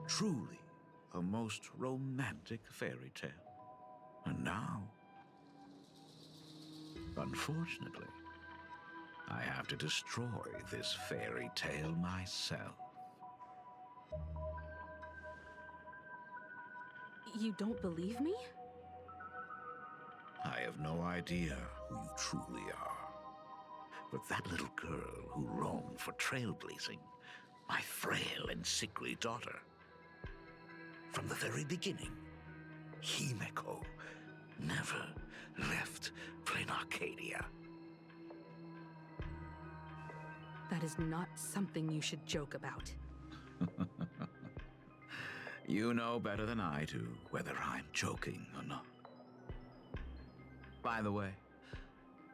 Truly a most romantic fairy tale. And now, unfortunately, I have to destroy this fairy tale myself. You don't believe me? I have no idea who you truly are. But that little girl who roamed for trailblazing, my frail and sickly daughter. From the very beginning, Himeko never left Plain Arcadia. That is not something you should joke about. You know better than I do whether I'm joking or not. By the way,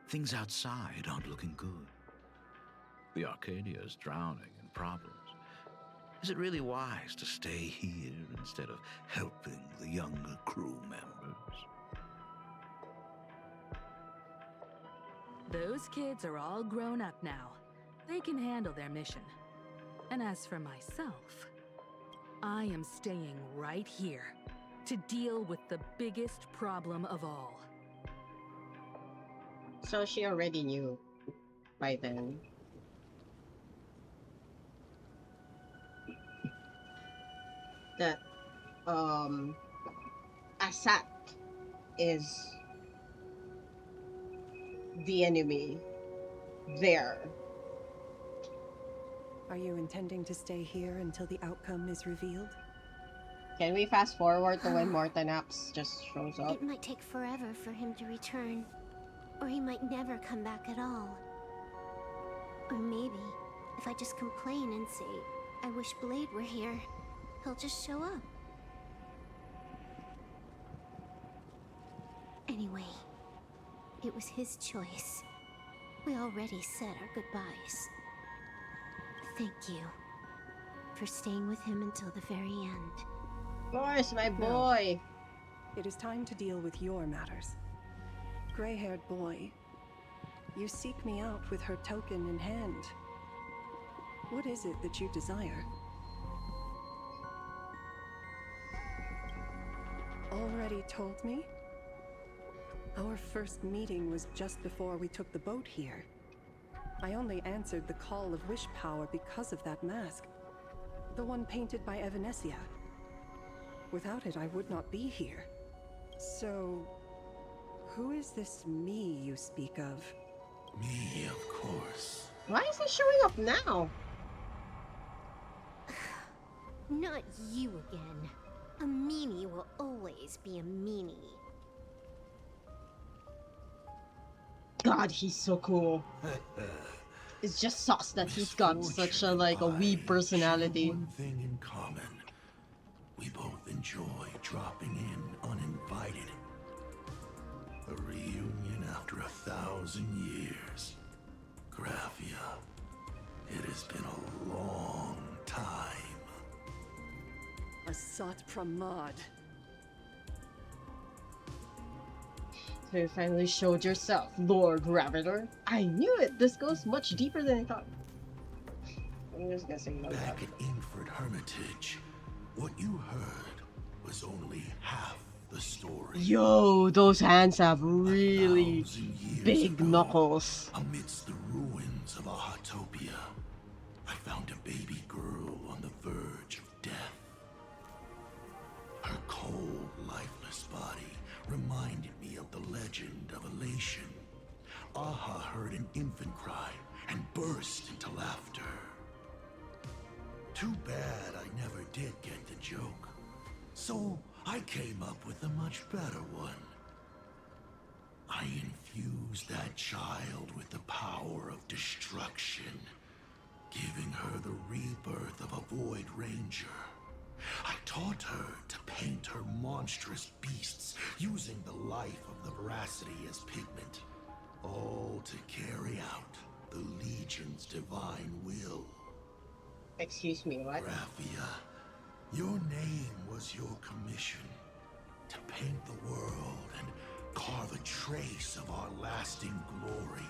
things outside aren't looking good. The Arcadia is drowning in problems. Is it really wise to stay here instead of helping the younger crew members? Those kids are all grown up now. They can handle their mission. And as for myself, I am staying right here to deal with the biggest problem of all. So she already knew by then. That Asat is the enemy there. Are you intending to stay here until the outcome is revealed? Can we fast forward to when Mortenaps just shows up? It might take forever for him to return. Or he might never come back at all. Or maybe, if I just complain and say, I wish Blade were here, he'll just show up. Anyway, it was his choice. We already said our goodbyes. Thank you for staying with him until the very end. Of course, my boy. It is time to deal with your matters. Gray-haired boy, you seek me out with her token in hand. What is it that you desire? Already told me? Our first meeting was just before we took the boat here. I only answered the call of wish power because of that mask. The one painted by Evanesia. Without it, I would not be here. So, who is this me you speak of? Me, of course. Why is he showing up now? Not you again. A meanie will always be a meanie. God, he's so cool. It's just sus that he's got such a like a weeb personality. One thing in common. We both enjoy dropping in uninvited. A reunion after 1,000 years. Graphia, it has been a long time. Asat Pramads. So you finally showed yourself, Lord Raviter. I knew it! This goes much deeper than I thought. I'm just guessing like that. Back at Inford Hermitage, what you heard was only half the story. Yo, those hands have really 1,000 years big ago, knuckles. Amidst the ruins of Ahatopia, I found a baby girl on the verge of death. Her cold, lifeless body reminded me of the legend of Elation. Aha heard an infant cry and burst into laughter. Too bad I never did get the joke. So I came up with a much better one. I infused that child with the power of destruction. giving her the rebirth of a Void Ranger. I taught her to paint her monstrous beasts using the life of the veracity as pigment, all to carry out the Legion's divine will. Excuse me, what? Graphia, your name was your commission, to paint the world and carve a trace of our lasting glory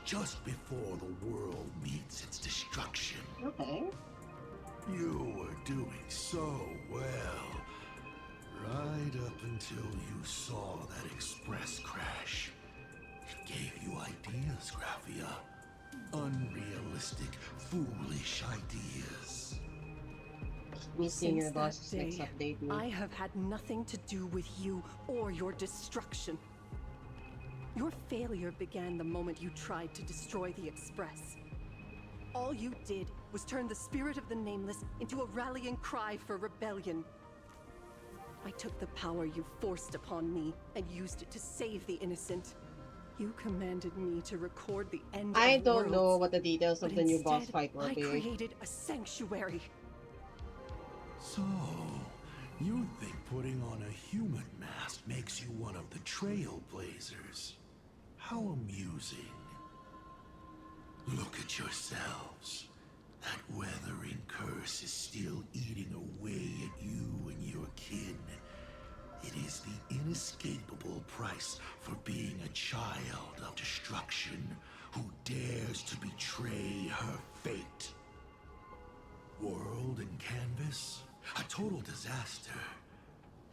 just before the world meets its destruction. Okay. You were doing so well, right up until you saw that express crash. It gave you ideas, Graphia. Unrealistic, foolish ideas. Me seeing your Since boss that next day, update me. I have had nothing to do with you or your destruction. Your failure began the moment you tried to destroy the Express. All you did was turn the spirit of the Nameless into a rallying cry for rebellion. I took the power you forced upon me and used it to save the innocent. You commanded me to record the end I of don't know worlds, what the details of but the new boss instead, fight will I be. created a sanctuary. So, you think putting on a human mask makes you one of the Trailblazers? How amusing. Look at yourselves. That weathering curse is still eating away at you and your kin. It is the inescapable price for being a child of destruction who dares to betray her fate. World and canvas, a total disaster.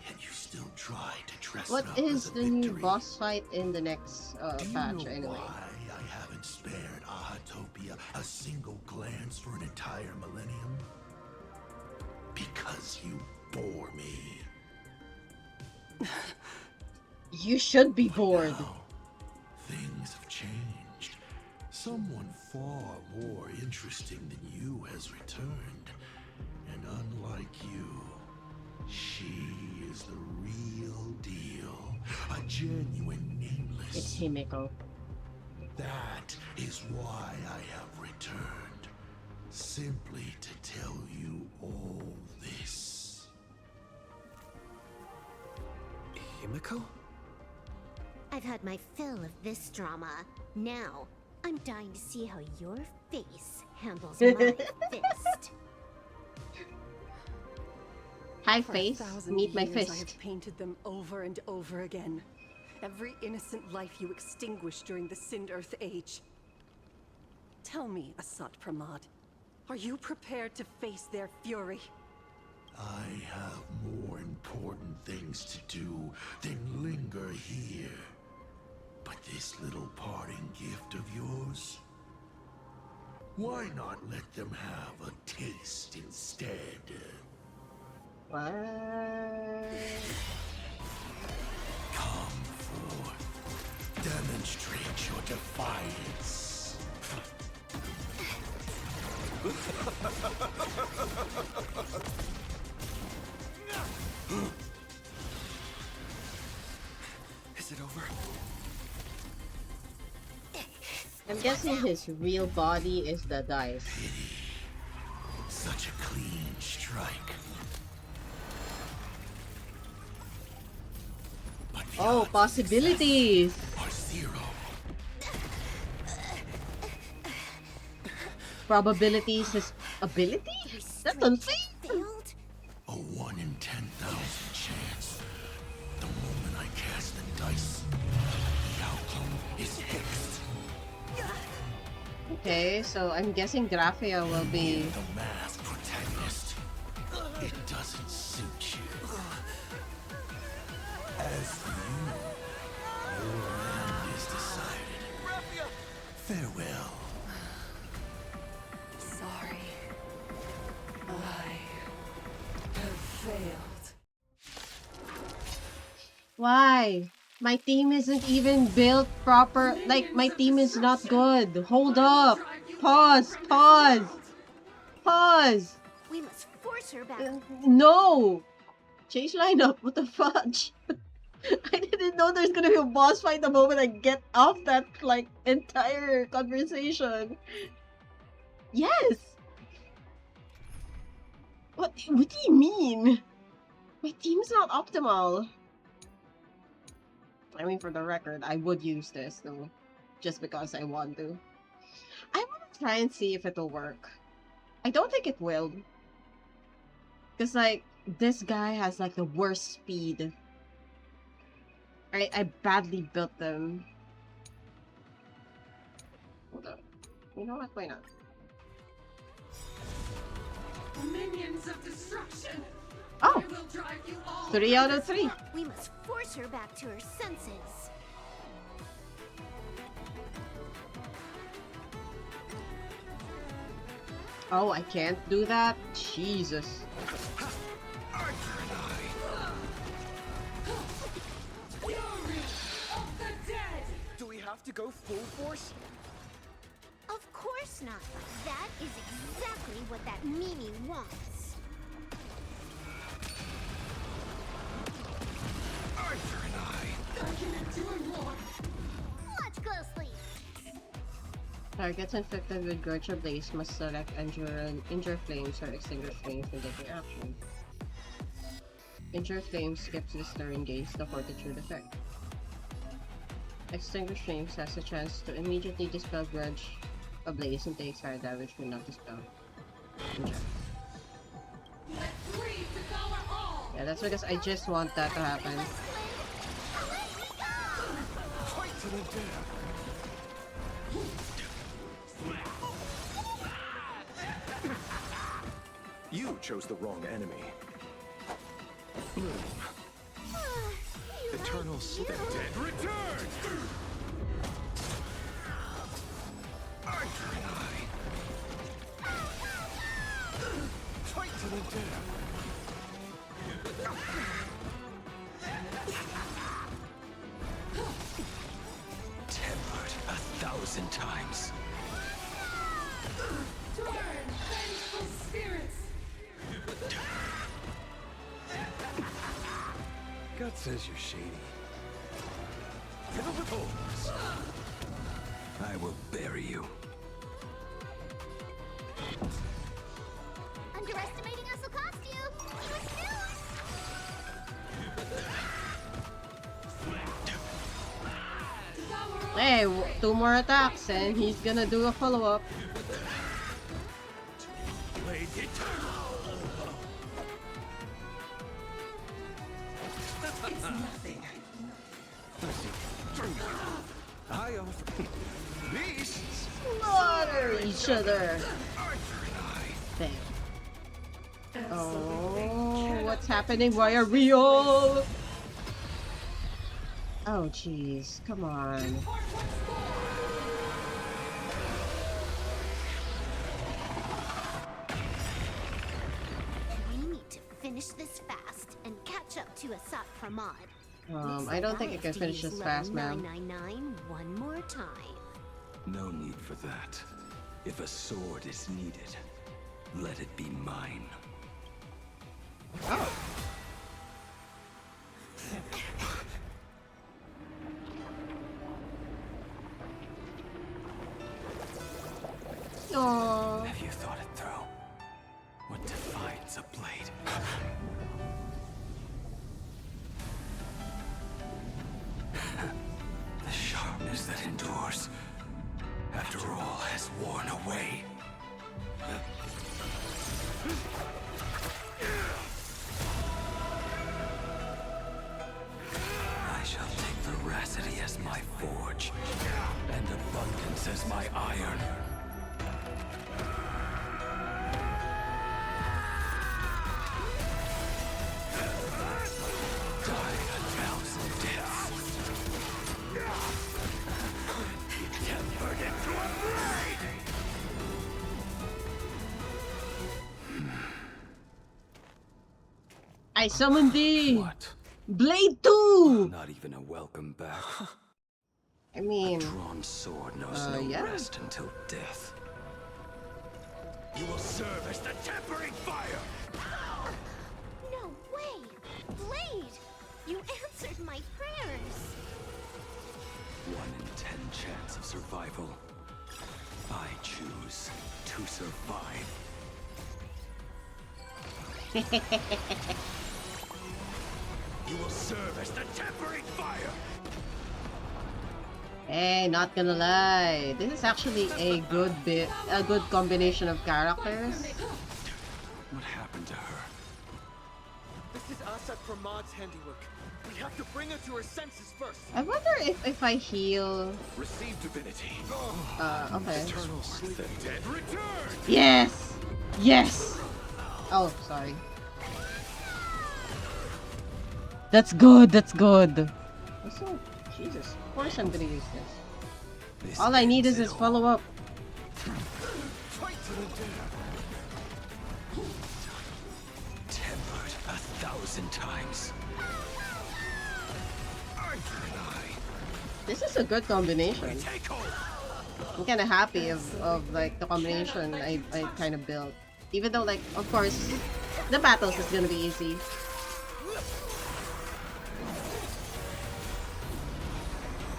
Yet you still try to dress What it up is as a the new victory. boss fight in the next Do you patch know anyway? why I haven't spared Ahatopia a single glance for an entire millennium? Because you bore me. You should be bored. Now, things have changed. Someone far more interesting than you has returned. And unlike you, she is the real deal. A genuine Nameless. It's Himeko. That is why I have returned. Simply to tell you all this. Himeko? I've had my fill of this drama. Now, I'm dying to see how your face handles my fist. Hi For face, 1,000 meet my years, I fist. have painted them over and over again. Every innocent life you extinguished during the Sind Earth Age. Tell me, Asat Pramad, are you prepared to face their fury? I have more important things to do than linger here. But this little parting gift of yours? Why not let them have a taste instead? What? Come forth. Demonstrate your defiance. Is it over? I'm guessing his real body is the dice. Such a clean strike. But the Oh, odds of possibilities! success are zero. Probabilities is ability? That's unfair! Failed? A 1 in 10,000 chance. The moment I cast the dice, the outcome is fixed. Okay, so I'm guessing Graphia will be... The masked protagonist. It doesn't suit you. As for you, your end is decided. Farewell. Sorry. I have failed. Why? My team isn't even built proper. Like, my team is not good. Hold up. Pause. Pause. Pause. We must force her back. No. Change lineup. What the fudge? I didn't know there's gonna be a boss fight the moment I get off that, like, entire conversation. Yes. What do you mean? My team's not optimal. I mean, for the record, I would use this though, just because I want to. I want to try and see if it'll work. I don't think it will. Because, like, this guy has, like, the worst speed. I badly built them. Hold on. You know what? Why not? Minions of destruction! Oh! I will drive you all 3 out of 3. We must force her back to her senses. Oh, I can't do that? Jesus. Do we have to go full force? Of course not. That is exactly what that Mimi wants. Arthur and Watch closely. Targets infected with Grudge or Blaze must select Injure Flames or Extinguish Flames to take their action. Injure Flames skips this turn, gains the Fortitude effect. Extinguish Flames has a chance to immediately dispel Grudge Ablaze and takes fire damage when not dispelled. Injure. Yeah, that's because I just want that to happen. Fight to the death. You chose the wrong enemy. Eternal Sleep. Dead return! Arthur and Fight to the death. Tempered 1,000 times. Turn, vengeful spirits! God says you're shady. I will bury you. Underestimating us will cost you. Hey, 2 more attacks and he's gonna do a follow-up. Blade eternal. It's nothing. I offer. Beasts. Slaughter each other. Arthur and Damn. Oh, what's happening? Why are we all? Oh, jeez. Come on. We need to finish this fast and catch up to Asat Pramads. I don't think I can finish this fast, man. 999 one more time. No need for that. If a sword is needed, let it be mine. Oh. Aww. Have you thought it through? What defines a blade? The sharpness that endures, after all has worn away. I shall take veracity as my forge, and abundance as my iron. Die 1,000 deaths. Tempered into a blade! I summon thee! What? Blade 2! Not even a welcome back. I mean... A drawn sword knows no yeah. rest until death. You will serve as the tempering fire! No way! Blade! You answered my prayers! 1 in 10 chance of survival. I choose to survive. You will serve as the tempering fire. Hey, not gonna lie, this is actually a good combination of characters. What happened to her? This is Asat Pramads' handiwork. We have to bring her to her senses first. I wonder if I heal. Receive divinity. Okay. Eternal sleep. The dead return. Yes! Yes! Oh, sorry. That's good, that's good. Also, Jesus, of course I'm gonna use this. All I need is this follow-up. Fight to the death. Tempered 1,000 times. This is a good combination. I'm kind of happy of like the combination I kind of built. Even though, like, of course, the battles is gonna be easy.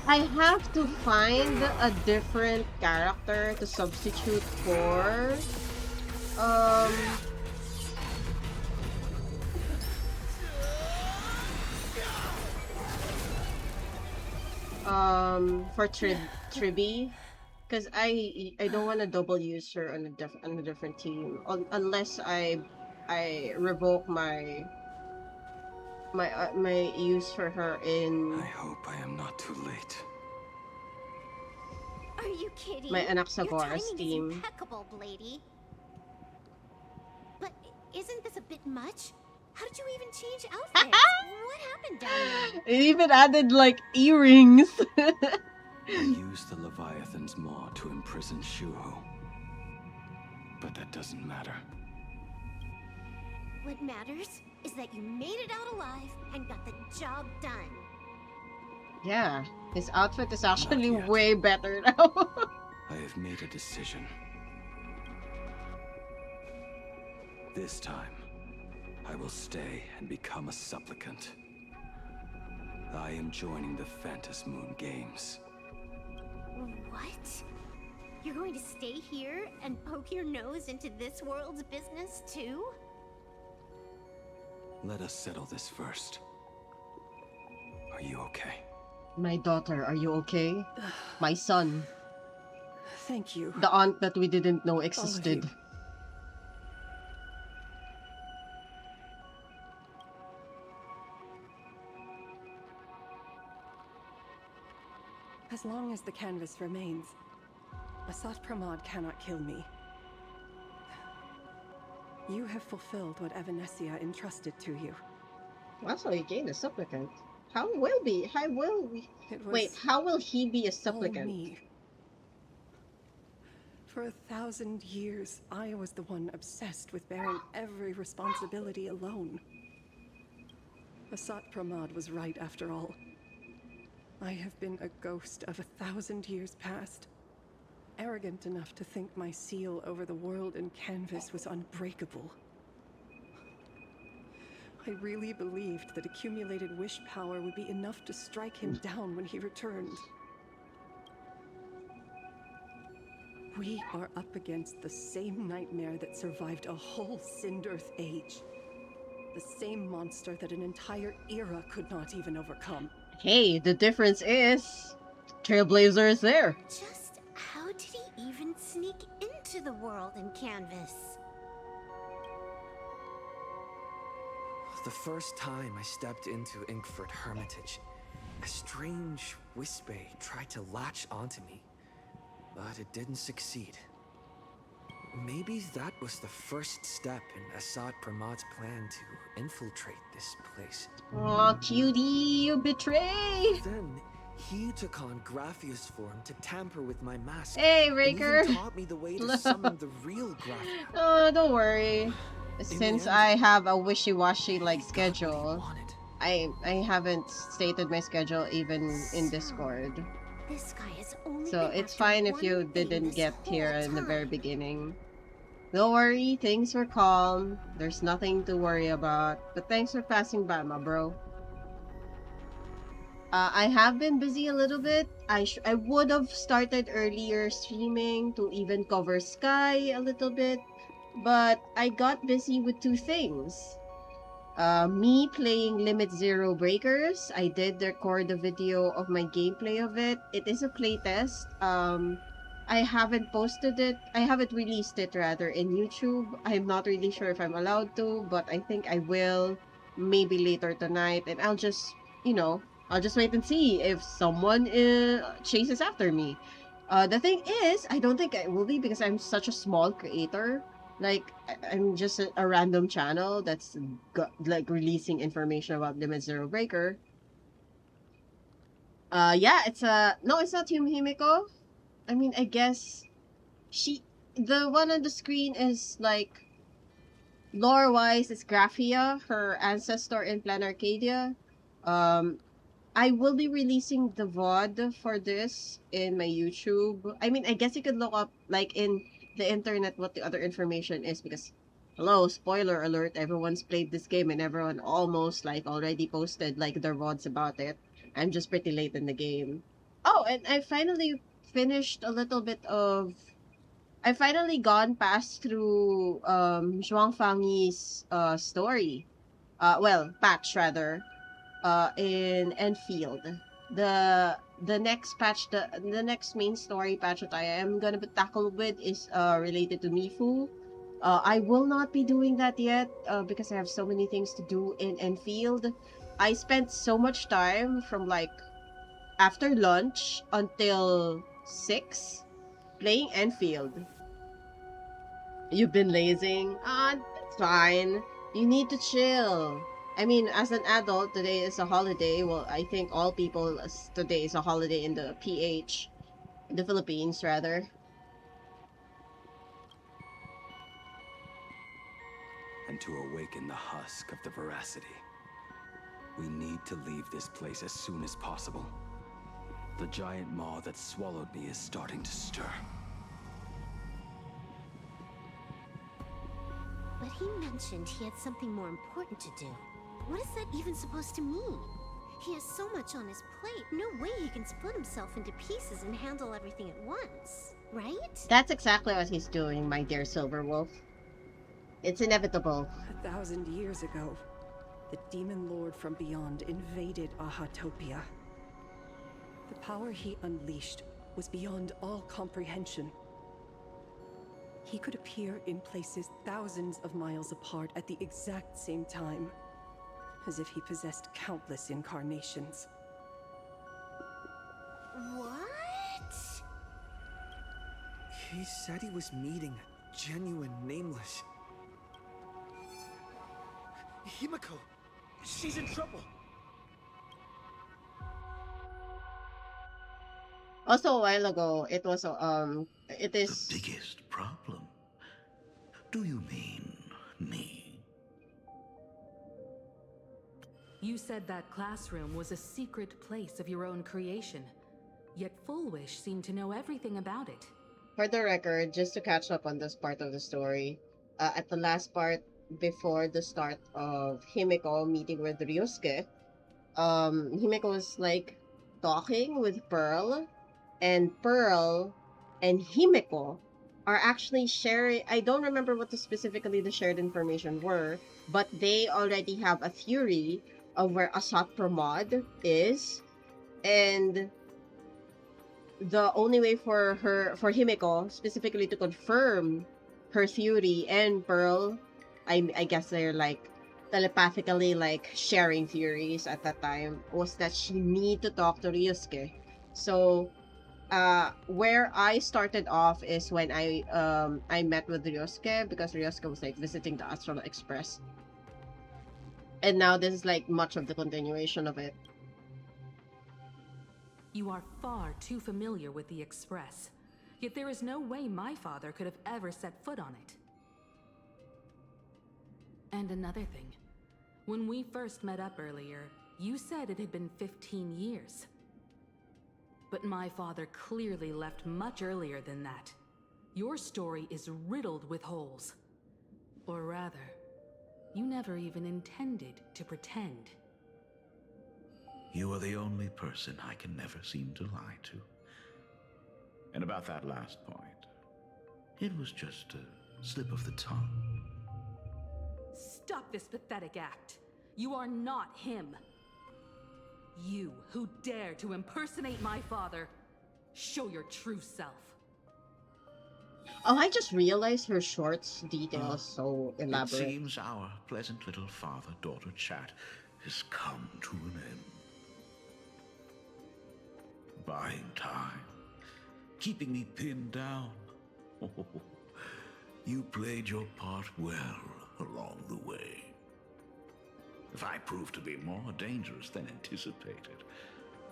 I have to find a different character to substitute for Tribby, because I don't want to double use her on a different team unless I revoke my use for her in. I hope I am not too late. Are you kidding? My Your Anaxagoras timing is team. impeccable, Blady. But isn't this a bit much? How did you even change outfits? What happened down there? It even added like earrings. I used the Leviathan's maw to imprison Shuho. But that doesn't matter. What matters is that you made it out alive and got the job done. Yeah, his outfit is actually way better now. I have made a decision. This time, I will stay and become a supplicant. I am joining the Phantas Moon Games. What? You're going to stay here and poke your nose into this world's business too? Let us settle this first. Are you okay? My daughter, are you okay? My son. Thank you. The aunt that we didn't know existed. As long as the canvas remains, Asat Pramad cannot kill me. You have fulfilled what Evanescia entrusted to you. Also, he gained a supplicant. How will he be a supplicant? All me. For 1,000 years, I was the one obsessed with bearing every responsibility alone. Asat Pramad was right after all. I have been a ghost of 1,000 years past. Arrogant enough to think my seal over the world and canvas was unbreakable. I really believed that accumulated wish power would be enough to strike him down when he returned. We are up against the same nightmare that survived a whole Sindearth age. The same monster that an entire era could not even overcome. Hey, the difference is Trailblazer is there. Just how did he even sneak into the world in canvas? The first time I stepped into Inkford Hermitage, a strange whisper tried to latch onto me, but it didn't succeed. Maybe that was the first step in Asat Pramad's plan to infiltrate this place. Aw, cutie, you betray! Then he took on Graphia's form to tamper with my mask. Hey, and Raker! even taught me the way to summon the real Graphia. Oh, don't worry. Since I have a wishy-washy like schedule, I haven't stated my schedule even in Discord. This guy is only So it's fine if you didn't get here in the very beginning. Don't worry, things were calm. There's nothing to worry about. But thanks for passing by, my bro. I have been busy a little bit. I would have started earlier streaming to even cover Sky a little bit. but I got busy with two things. Me playing Limit Zero Breakers. I did record a video of my gameplay of it. It is a playtest. I haven't posted it. I haven't released it rather in YouTube. I'm not really sure if I'm allowed to, but I think I will maybe later tonight. And I'll just, I'll just wait and see if someone chases after me. The thing is, I don't think I will be because I'm such a small creator. Like, I'm just a random channel that's like releasing information about Limit Zero Breaker. Yeah, no, it's not Himeko. I mean, I guess the one on the screen is like, lore-wise, it's Graphia, her ancestor in Plan Arcadia. I will be releasing the VOD for this in my YouTube. I mean, I guess you could look up, like, in the internet what the other information is because, hello, spoiler alert, everyone's played this game and everyone almost, like, already posted, like, their VODs about it. I'm just pretty late in the game. Oh, and I finally finished a little bit of... I finally gone past through Zhuang Fangi's story. Patch rather. In Enfield. The next patch, the next main story patch that I am gonna tackle with is related to Mifu. I will not be doing that yet because I have so many things to do in Enfield. I spent so much time from like after lunch until 6 playing Enfield. You've been lazing? Ah, that's fine. You need to chill. I mean, as an adult, today is a holiday. Well, I think all people, today is a holiday in the PH, the Philippines, rather. And to awaken the husk of the veracity, we need to leave this place as soon as possible. The giant maw that swallowed me is starting to stir. But he mentioned he had something more important to do. What is that even supposed to mean? He has so much on his plate, no way he can split himself into pieces and handle everything at once, right? That's exactly what he's doing, my dear Silverwolf. It's inevitable. 1,000 years ago, the demon lord from beyond invaded Ahatopia. The power he unleashed was beyond all comprehension. He could appear in places thousands of miles apart at the exact same time, as if he possessed countless incarnations. What? He said he was meeting a genuine nameless. Himeko! She's in trouble! Also, a while ago, it was, it is... The biggest problem? Do you mean me? You said that classroom was a secret place of your own creation, yet Fullwish seemed to know everything about it. For the record, just to catch up on this part of the story, at the last part, before the start of Himeko meeting with Ryusuke, Himeko was like talking with Pearl, and Pearl and Himeko are actually sharing. I don't remember what specifically the shared information were, but they already have a theory of where Asat Pramads is, and the only way for Himeko specifically to confirm her theory and Pearl, I guess they're like telepathically like sharing theories at that time, was that she need to talk to Ryusuke. So where I started off is when I met with Ryusuke because Ryusuke was like visiting the Astral Express. And now this is like much of the continuation of it. You are far too familiar with the Express, yet there is no way my father could have ever set foot on it. And another thing, when we first met up earlier, you said it had been 15 years. But my father clearly left much earlier than that. Your story is riddled with holes. Or rather, you never even intended to pretend. You are the only person I can never seem to lie to. And about that last point, it was just a slip of the tongue. Stop this pathetic act. You are not him. You who dare to impersonate my father, show your true self. Oh, I just realized her shorts detail is so It elaborate. seems our pleasant little father-daughter chat has come to an end. Buying time, keeping me pinned down. You played your part well along the way. If I proved to be more dangerous than anticipated,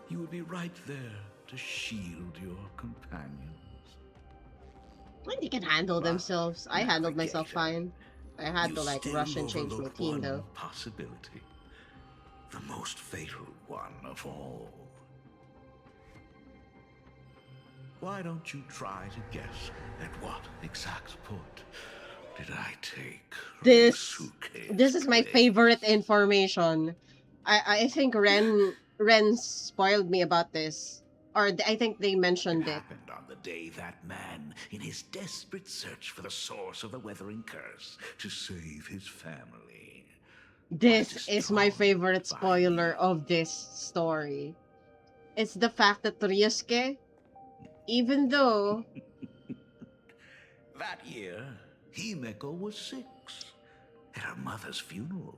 you would be right there to shield your companions. Like they can handle themselves. I handled myself fine. I had You to like still rush and change my overlooked team one though. possibility, the most fatal one of all. Why don't you try to guess at what exact point did I take This Ryusuke's is my place? favorite information. I think Ren spoiled me about this, or I think they mentioned it. Happened on the day that man, in his desperate search for the source of the weathering curse to save his family. This is my favorite spoiler of this story. It's the fact that Ryusuke, even though That year, Himeko was 6. At her mother's funeral,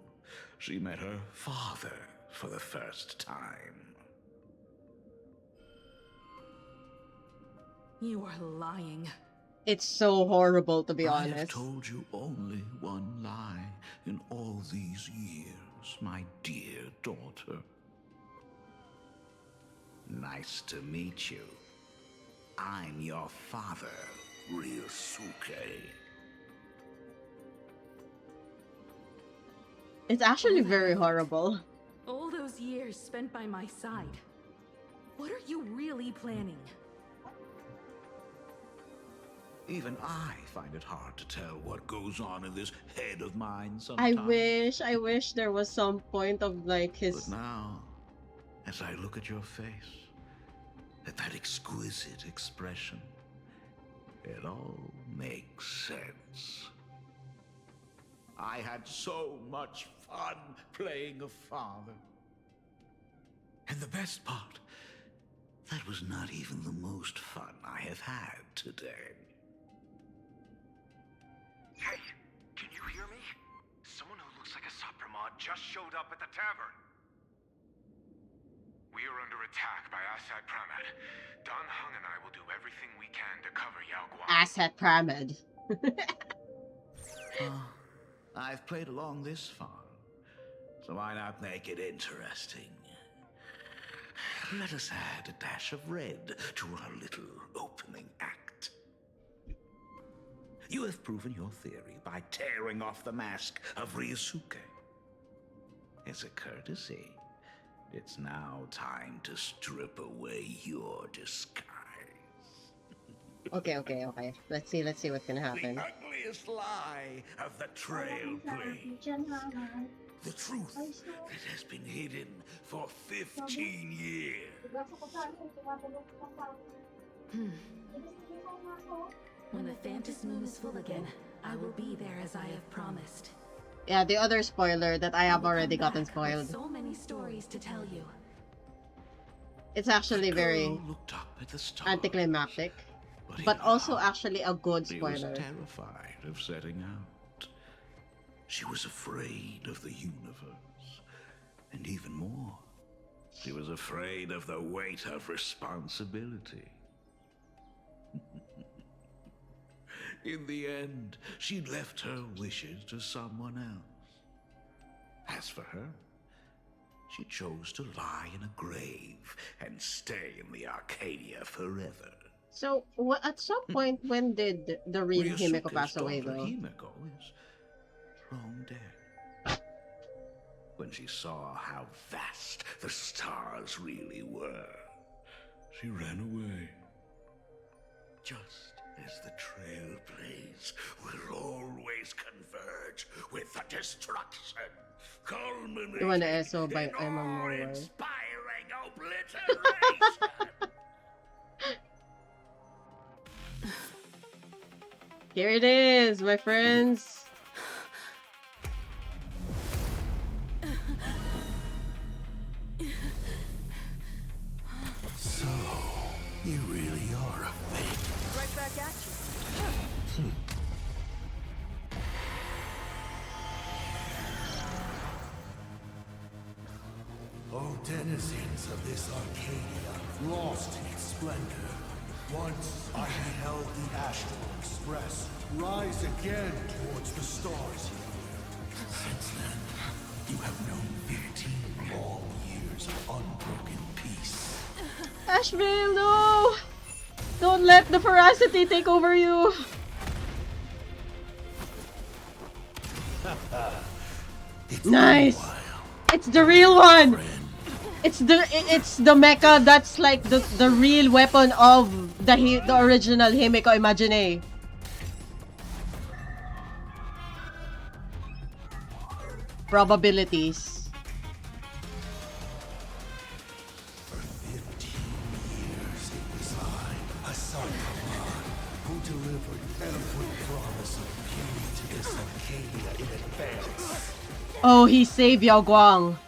she met her father for the first time. You are lying. it's so horrible to be I have honest. told you only one lie in all these years, my dear daughter. Nice to meet you. I'm your father, Ryusuke. It's actually very horrible. All those years spent by my side. What are you really planning? Even I find it hard to tell what goes on in this head of mine sometimes. I wish there was some point of like his. But now, as I look at your face, at that exquisite expression, it all makes sense. I had so much fun playing a father. And the best part, that was not even the most fun I have had today. Hey, can you hear me? Someone who looks like Asat Pramads just showed up at the tavern. We are under attack by Asat Pramads. Dan Hung and I will do everything we can to cover Yao Guan. Asat Pramads. I've played along this far, so why not make it interesting? Let us add a dash of red to our little opening act. You have proven your theory by tearing off the mask of Ryusuke. As a courtesy, it's now time to strip away your disguise. Okay. Let's see what's gonna happen. The ugliest lie of the Trailblaze. The truth that has been hidden for 15 years. When the Phantasm Moon is full again, I will be there as I have promised. Yeah, the other spoiler that I have already gotten With spoiled. so many stories to tell you. It's actually very Looked up at the stars, anticlimactic, but but in also her actually a good She was spoiler. terrified of setting out. She was afraid of the universe. And even more, she was afraid of the weight of responsibility. In the end, she'd left her wishes to someone else. As for her, she chose to lie in a grave and stay in the Arcadia forever. So, at some point, when did the real Himeko pass away, daughter, though? Himeko, is long dead. When she saw how vast the stars really were, she ran away. Just as the Trailblaze will always converge with the destruction, culminating The one that I saw by in MMO. awe-inspiring obliteration. Here it is, my friends. So, you really are a fake. Right back at you. Oh, denizens of this Arcadia, lost in its splendor. Once I beheld the Astral Express rise again towards the stars here. Since then, you have known 15 long years of unbroken peace. Ashville, no! Don't let the ferocity take over you! Nice! It's the real one! It's the mecha that's like the real weapon of the original Himeko Imagine. Probabilities. For 15 years it was I, Asat Pramads, who delivered every promise of beauty to this Arcadia in advance. Oh, he saved Yao Guang.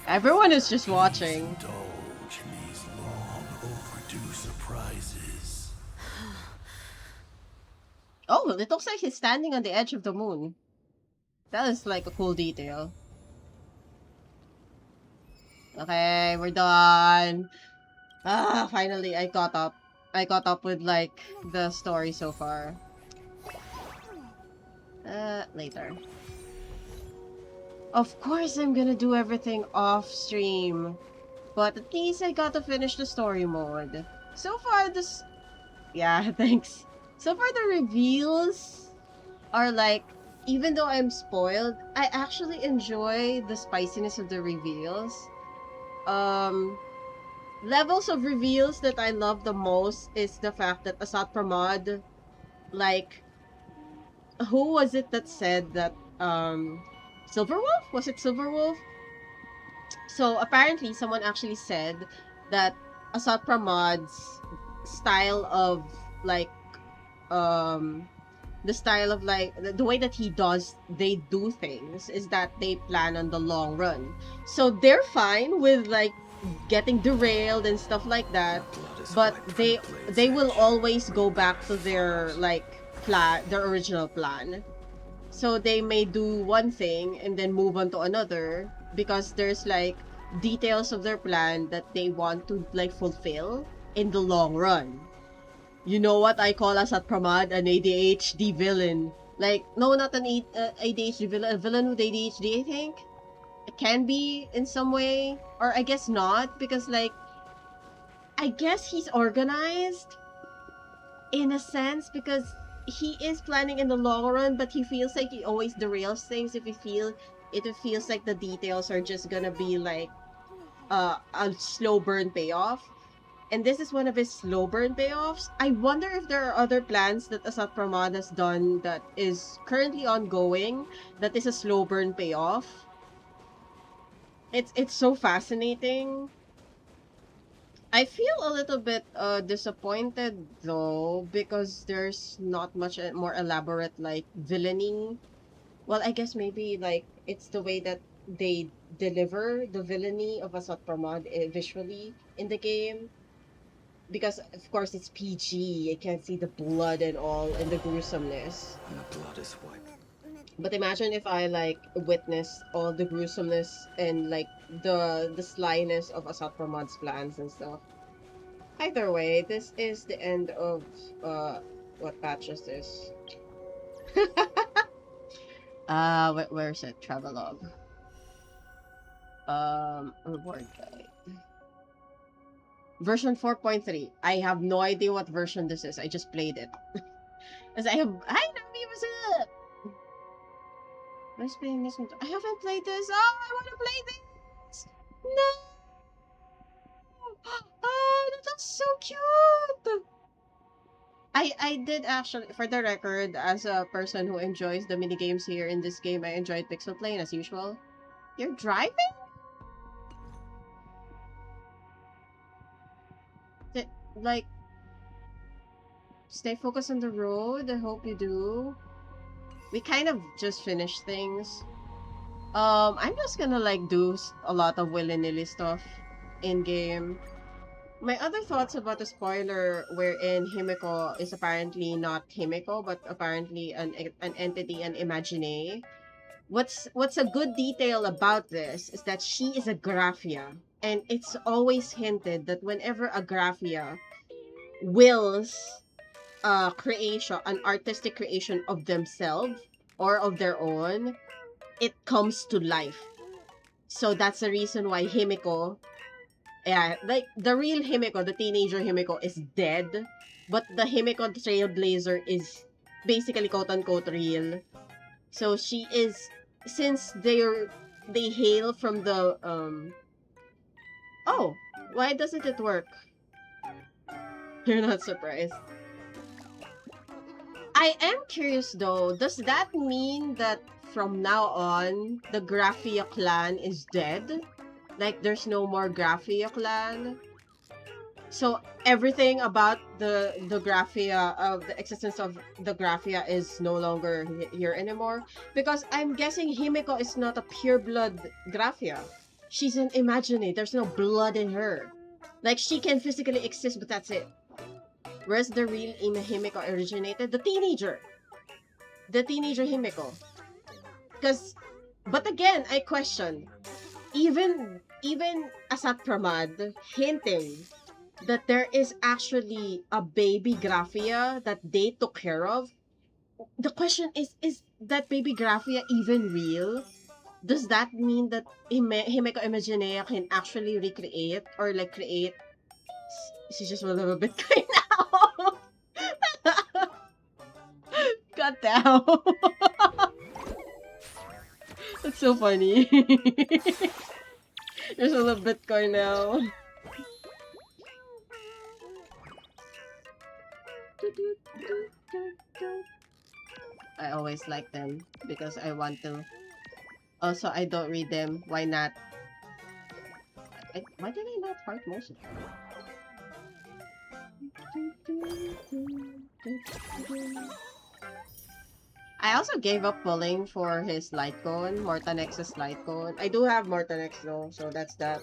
Everyone is just watching. Indulge in these long overdue surprises. Oh, it looks like he's standing on the edge of the moon. That is like a cool detail. Okay, we're done. Ah, finally, I caught up. I caught up with like the story so far. Later. Of course I'm gonna do everything off stream. But at least I got to finish the story mode. So far, this... Yeah, thanks. So far, the reveals are like... Even though I'm spoiled, I actually enjoy the spiciness of the reveals. Levels of reveals that I love the most is the fact that Asat Pramad, like... Who was it that said that, Silverwolf? Was it Silverwolf? So apparently someone actually said that Asat Pramad's style of like the style of like the way that they do things is that they plan on the long run. So they're fine with like getting derailed and stuff like that, but they will always go back to their like their original plan. So they may do one thing and then move on to another because there's like details of their plan that they want to like fulfill in the long run. You know what I call Asat Pramad? An ADHD villain. Like, no, not an ADHD villain. A villain with ADHD, I think. It can be in some way. Or I guess not, because like, I guess he's organized in a sense because he is planning in the long run, but he feels like he always derails things if it feels like the details are just gonna be like a slow burn payoff. And this is one of his slow burn payoffs. I wonder if there are other plans that Asat Pramad has done that is currently ongoing that is a slow burn payoff. It's so fascinating. I feel a little bit disappointed though because there's not much more elaborate like villainy. Well, I guess maybe like it's the way that they deliver the villainy of Asat Pramad visually in the game. Because of course it's PG, I can't see the blood and all and the gruesomeness. And the blood is what? But imagine if I like witnessed all the gruesomeness and like the slyness of Asat Pramad's plans and stuff. Either way, this is the end of what patch is this? Where's it? Travelogue. Reward guide. Version 4.3. I have no idea what version this is. I just played it. As I have Hi Nami, what's up? Let's play this one. I haven't played this. Oh, I wanna play this! No! Oh, that looks so cute! I did actually, for the record, as a person who enjoys the minigames here in this game, I enjoyed Pixel Plane as usual. You're driving? like, stay focused on the road. I hope you do. We kind of just finished things. I'm just gonna like do a lot of willy-nilly stuff in game. My other thoughts about the spoiler wherein Himeko is apparently not Himeko, but apparently an entity, an imagine. What's a good detail about this is that she is a Graphia, and it's always hinted that whenever a Graphia wills creation, an artistic creation of themselves or of their own, it comes to life. So that's the reason why Himeko, yeah, like the real Himeko, the teenager Himeko is dead, but the Himeko Trailblazer is basically quote unquote real. So she is, since they hail from the oh, why doesn't it work? You're not surprised. I am curious though, does that mean that from now on the Graphia clan is dead? Like there's no more Graphia clan? So everything about the Graphia of the existence of the Graphia is no longer here anymore, because I'm guessing Himeko is not a pure blood Graphia. She's an imaginate. There's no blood in her. Like she can physically exist, but that's it. Where's the real Himeko originated? The teenager Himeko. Because, but again, I question. Even Asat Pramad hinting that there is actually a baby Graphia that they took care of. The question is that baby Graphia even real? Does that mean that Himeko Imaginea can actually recreate or like create? She's just a little bit kind now. God damn. That's so funny. There's a little Bitcoin now. I always like them because I want to. Also, I don't read them. Why not? Why did I not heart motion? I also gave up pulling for his light cone, Mortanex's light cone. I do have Mortanex though, so that's that.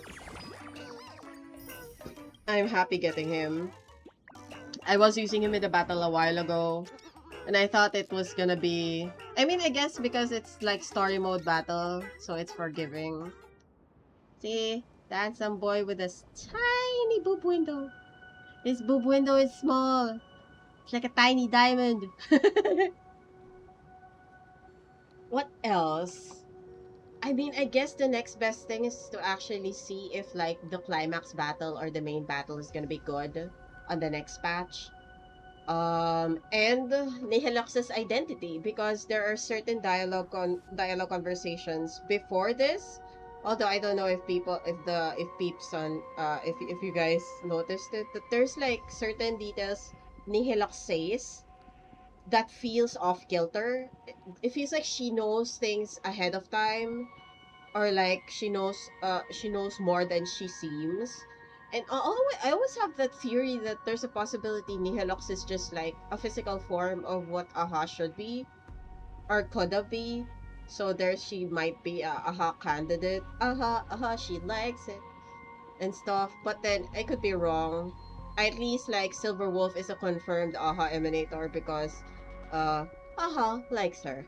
I'm happy getting him. I was using him in the battle a while ago, and I thought it was gonna be... I mean, I guess because it's like story mode battle, so it's forgiving. See? That's some boy with a tiny boob window. His boob window is small. It's like a tiny diamond. What else? I mean, I guess the next best thing is to actually see if like the climax battle or the main battle is gonna be good on the next patch. And Nihilux's identity, because there are certain dialogue conversations before this. Although I don't know if peeps on if you guys noticed it, that there's like certain details Nihilux says that feels off kilter. It feels like she knows things ahead of time, or like she knows more than she seems. And I always have that theory that there's a possibility Nihilux is just like a physical form of what Aha should be or could have be. So there she might be a Aha candidate. Aha, she likes it and stuff. But then I could be wrong. At least like Silver Wolf is a confirmed Aha emanator because Aha likes her.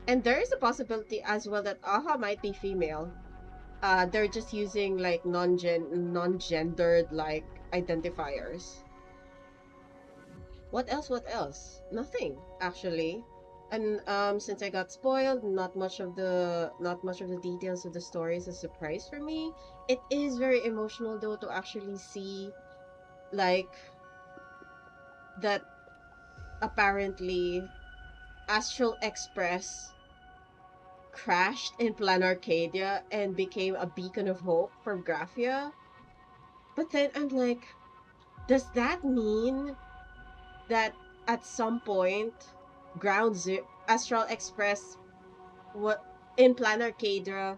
And there is a possibility as well that Aha might be female. They're just using like non-gendered like identifiers. What else? What else? Nothing actually. And since I got spoiled, not much of the details of the story is a surprise for me. It is very emotional though to actually see like that apparently Astral Express crashed in Plan Arcadia and became a beacon of hope for Graphia. But then I'm like, does that mean that at some point Astral Express, what in Plan Arcadia,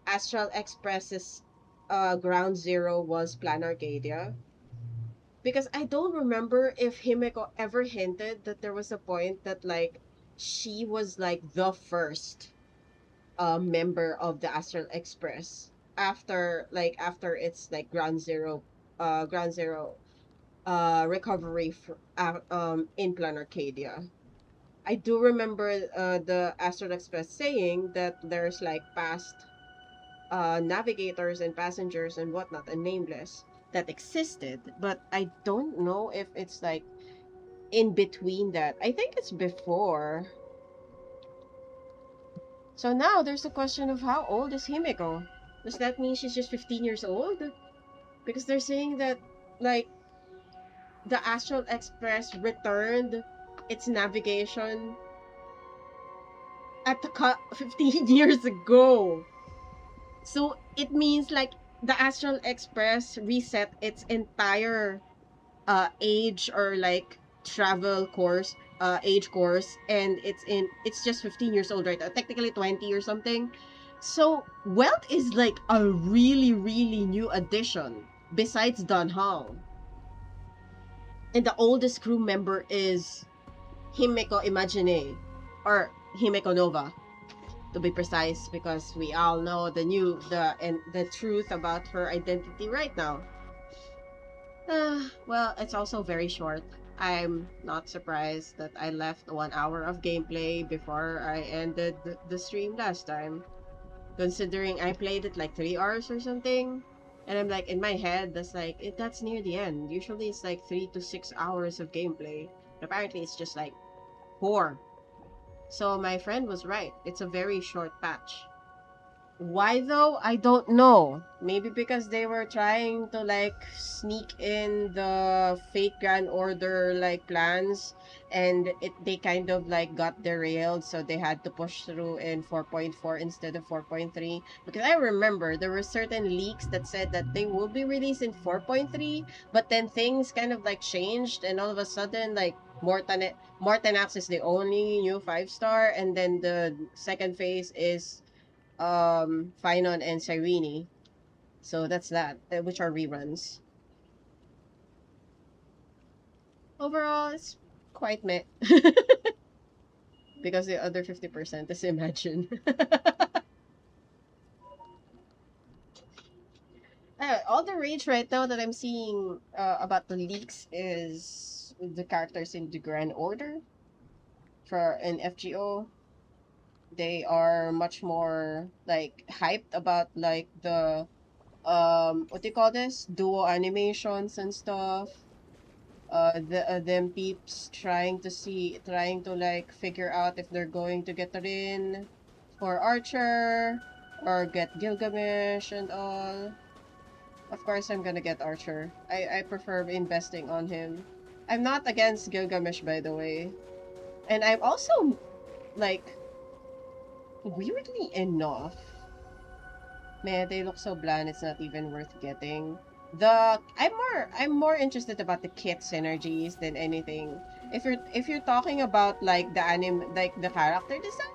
Astral Express's Ground Zero was Plan Arcadia. Because I don't remember if Himeko ever hinted that there was a point that like she was like the first member of the Astral Express after its like Ground Zero recovery in Plan Arcadia. I do remember the Astral Express saying that there's like past navigators and passengers and whatnot and nameless that existed, but I don't know if it's like in between that. I think it's before. So now there's the question of how old is Himeko? Does that mean she's just 15 years old? Because they're saying that like the Astral Express returned its navigation at the 15 years ago. So it means like the Astral Express reset its entire age or like travel course, age course, and it's just 15 years old right now, technically 20 or something. So Welt is like a really, really new addition besides Don Hong. And the oldest crew member is Himeko Imagine, or Himeko Nova, to be precise, because we all know the truth about her identity right now. Well, it's also very short. I'm not surprised that I left 1 hour of gameplay before I ended the stream last time, considering I played it like 3 hours or something. And I'm like, in my head, that's near the end. Usually it's like 3 to 6 hours of gameplay. Apparently it's just like 4. So my friend was right. It's a very short patch. Why though? I don't know. Maybe because they were trying to like sneak in the fake Grand Order like plans, and they kind of like got derailed, so they had to push through in 4.4 instead of 4.3. Because I remember there were certain leaks that said that they will be released in 4.3, but then things kind of like changed, and all of a sudden like Mortenax is the only new 5-star, and then the second phase is Finon and Cyrene. So that's that, which are reruns. Overall, it's quite meh. Because the other 50% is Imagine. All the rage right now that I'm seeing about the leaks is the characters in the Grand Order for an FGO. They are much more like hyped about like the what do you call this, duo animations and stuff. Them peeps trying to like figure out if they're going to get Rin for Archer or get Gilgamesh and all. Of course I'm gonna get Archer. I prefer investing on him. I'm not against Gilgamesh, by the way. And I'm also like, weirdly enough, man, they look so bland, it's not even worth getting. I'm more interested about the kit synergies than anything. If you're talking about like like the character design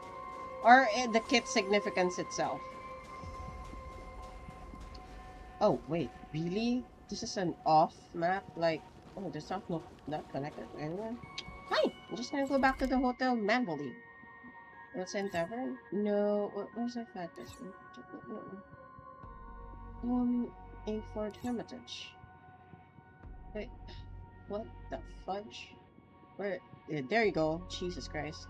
or the kit significance itself. Oh wait, really? This is an off map? Like, oh, this stuff not connected to anyone? Fine, I'm just gonna go back to the hotel manually. What's in tavern? No, where's that fat person? Inkford Hermitage. Wait, what the fudge? Where? There you go. Jesus Christ.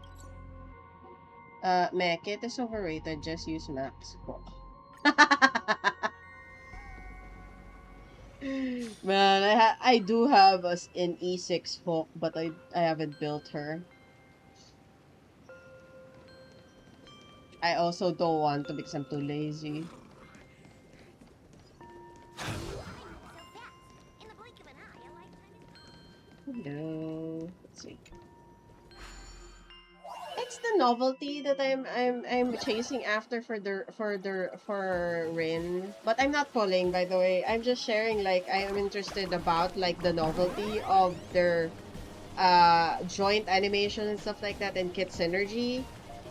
Man, kit is overrated. Just use maps. Man, I do have an E6 Hulk, but I haven't built her. I also don't want to because I'm too lazy. Hello. Let's see. It's the novelty that I'm chasing after for Rin. But I'm not pulling, by the way. I'm just sharing like I am interested about like the novelty of their joint animation and stuff like that and kit synergy.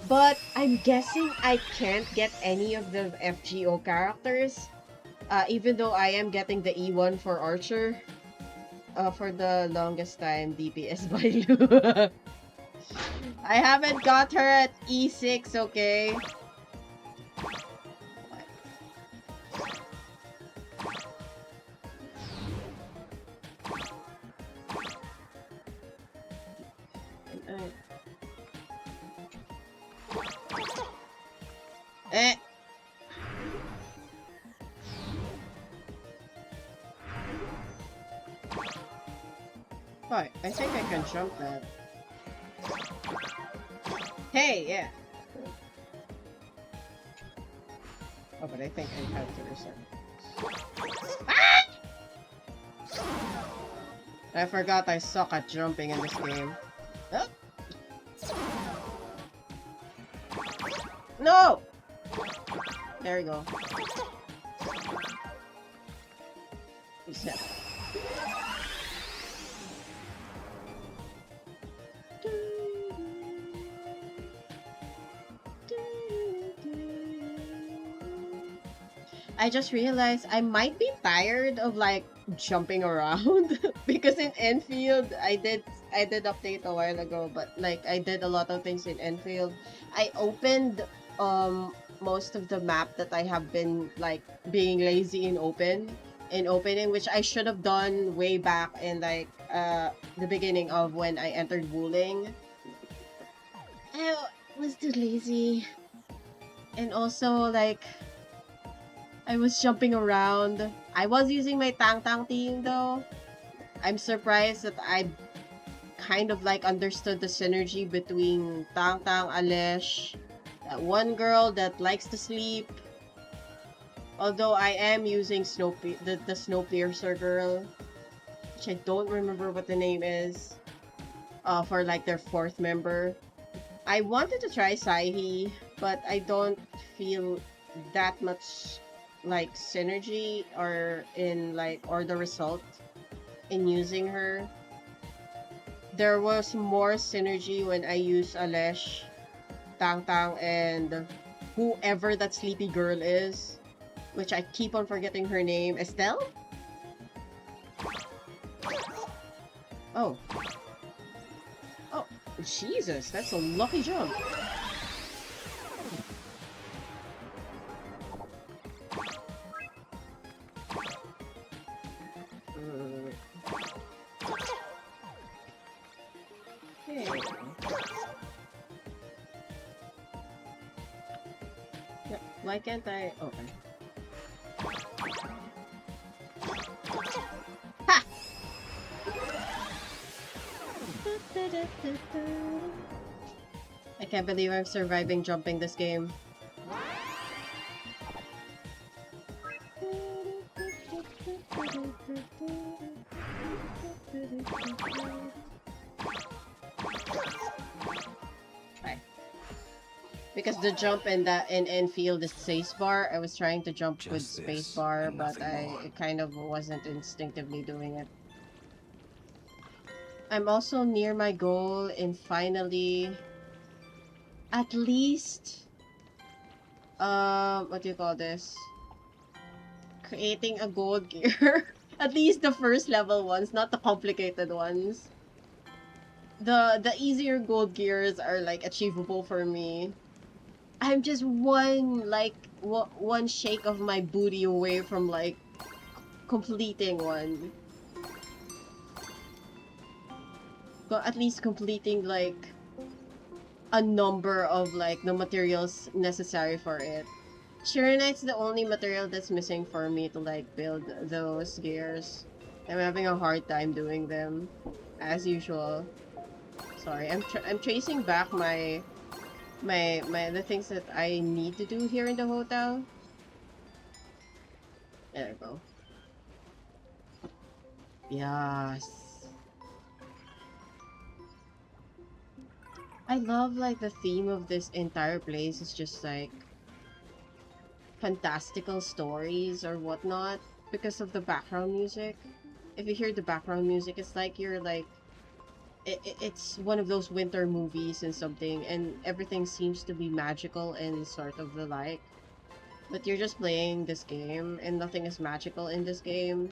But I'm guessing I can't get any of the FGO characters Even though I am getting the E1 for Archer, for the longest time, DPS by Lu. I haven't got her at E6, okay? Eh. Right, I think I can jump that. Hey, yeah. Oh, but I think I have to reset. Ah! I forgot I suck at jumping in this game. Oh. No! There we go. Reset. I just realized I might be tired of like jumping around because in Enfield I did update a while ago, but like I did a lot of things in Enfield. I opened most of the map that I have been like being lazy in opening, which I should have done way back in like the beginning of when I entered Wuling. I was too lazy. And also like I was jumping around. I was using my Tang team though. I'm surprised that I kind of like understood the synergy between Tang, Alesh, that one girl that likes to sleep. Although I am using the Snowpiercer girl, which I don't remember what the name is, for like their fourth member. I wanted to try Saihi, but I don't feel that much like synergy or the result in using her. There was more synergy when I used Alesh, Tang, and whoever that sleepy girl is, which I keep on forgetting her name. Estelle? Oh. Oh, Jesus, that's a lucky jump. Okay. Yep. Why can't I? Okay. Ha! I can't believe I'm surviving jumping this game. Right. Because the jump in Enfield is spacebar. I was trying to jump Just with this, spacebar, and but nothing more. it kind of wasn't instinctively doing it. I'm also near my goal in finally at least what do you call this? Creating a gold gear. At least the first level ones, not the complicated ones. The easier gold gears are like achievable for me. I'm just one shake of my booty away from like completing one. At least completing like a number of like the materials necessary for it. Shirenite's the only material that's missing for me to like build those gears. I'm having a hard time doing them, as usual. Sorry, I'm tracing back the things that I need to do here in the hotel. There we go. Yes. I love like the theme of this entire place is just like fantastical stories or whatnot because of the background music. If you hear the background music, it's like you're like it's one of those winter movies and something, and everything seems to be magical and sort of the like. But you're just playing this game, and nothing is magical in this game.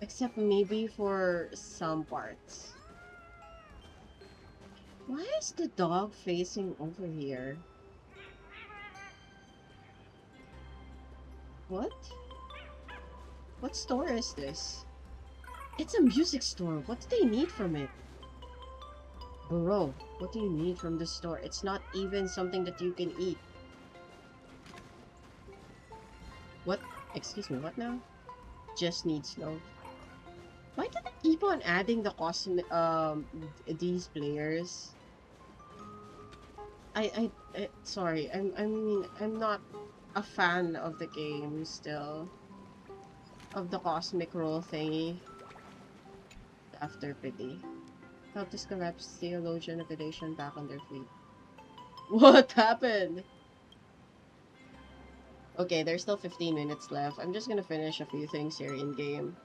Except maybe for some parts. Why is the dog facing over here? What? What store is this? It's a music store. What do they need from it? Bro, what do you need from the store? It's not even something that you can eat. What? Excuse me, what now? Just need snow. Why do they keep on adding the cosmic, these players? Sorry, I mean, I'm not a fan of the game still. Of the cosmic roll thingy. After pity. Help this collapse theologian affiliation back on their feet. What happened? Okay, there's still 15 minutes left. I'm just gonna finish a few things here in game.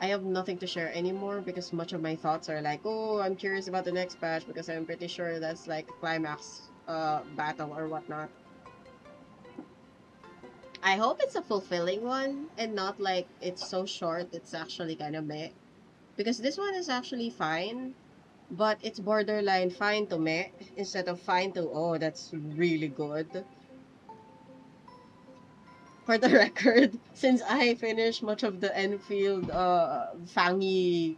I have nothing to share anymore because much of my thoughts are like, oh, I'm curious about the next patch because I'm pretty sure that's like a climax battle or whatnot. I hope it's a fulfilling one and not like it's so short it's actually kind of meh. Because this one is actually fine, but it's borderline fine to meh instead of fine to, oh, that's really good. For the record, since I finished much of the Enfield Fangy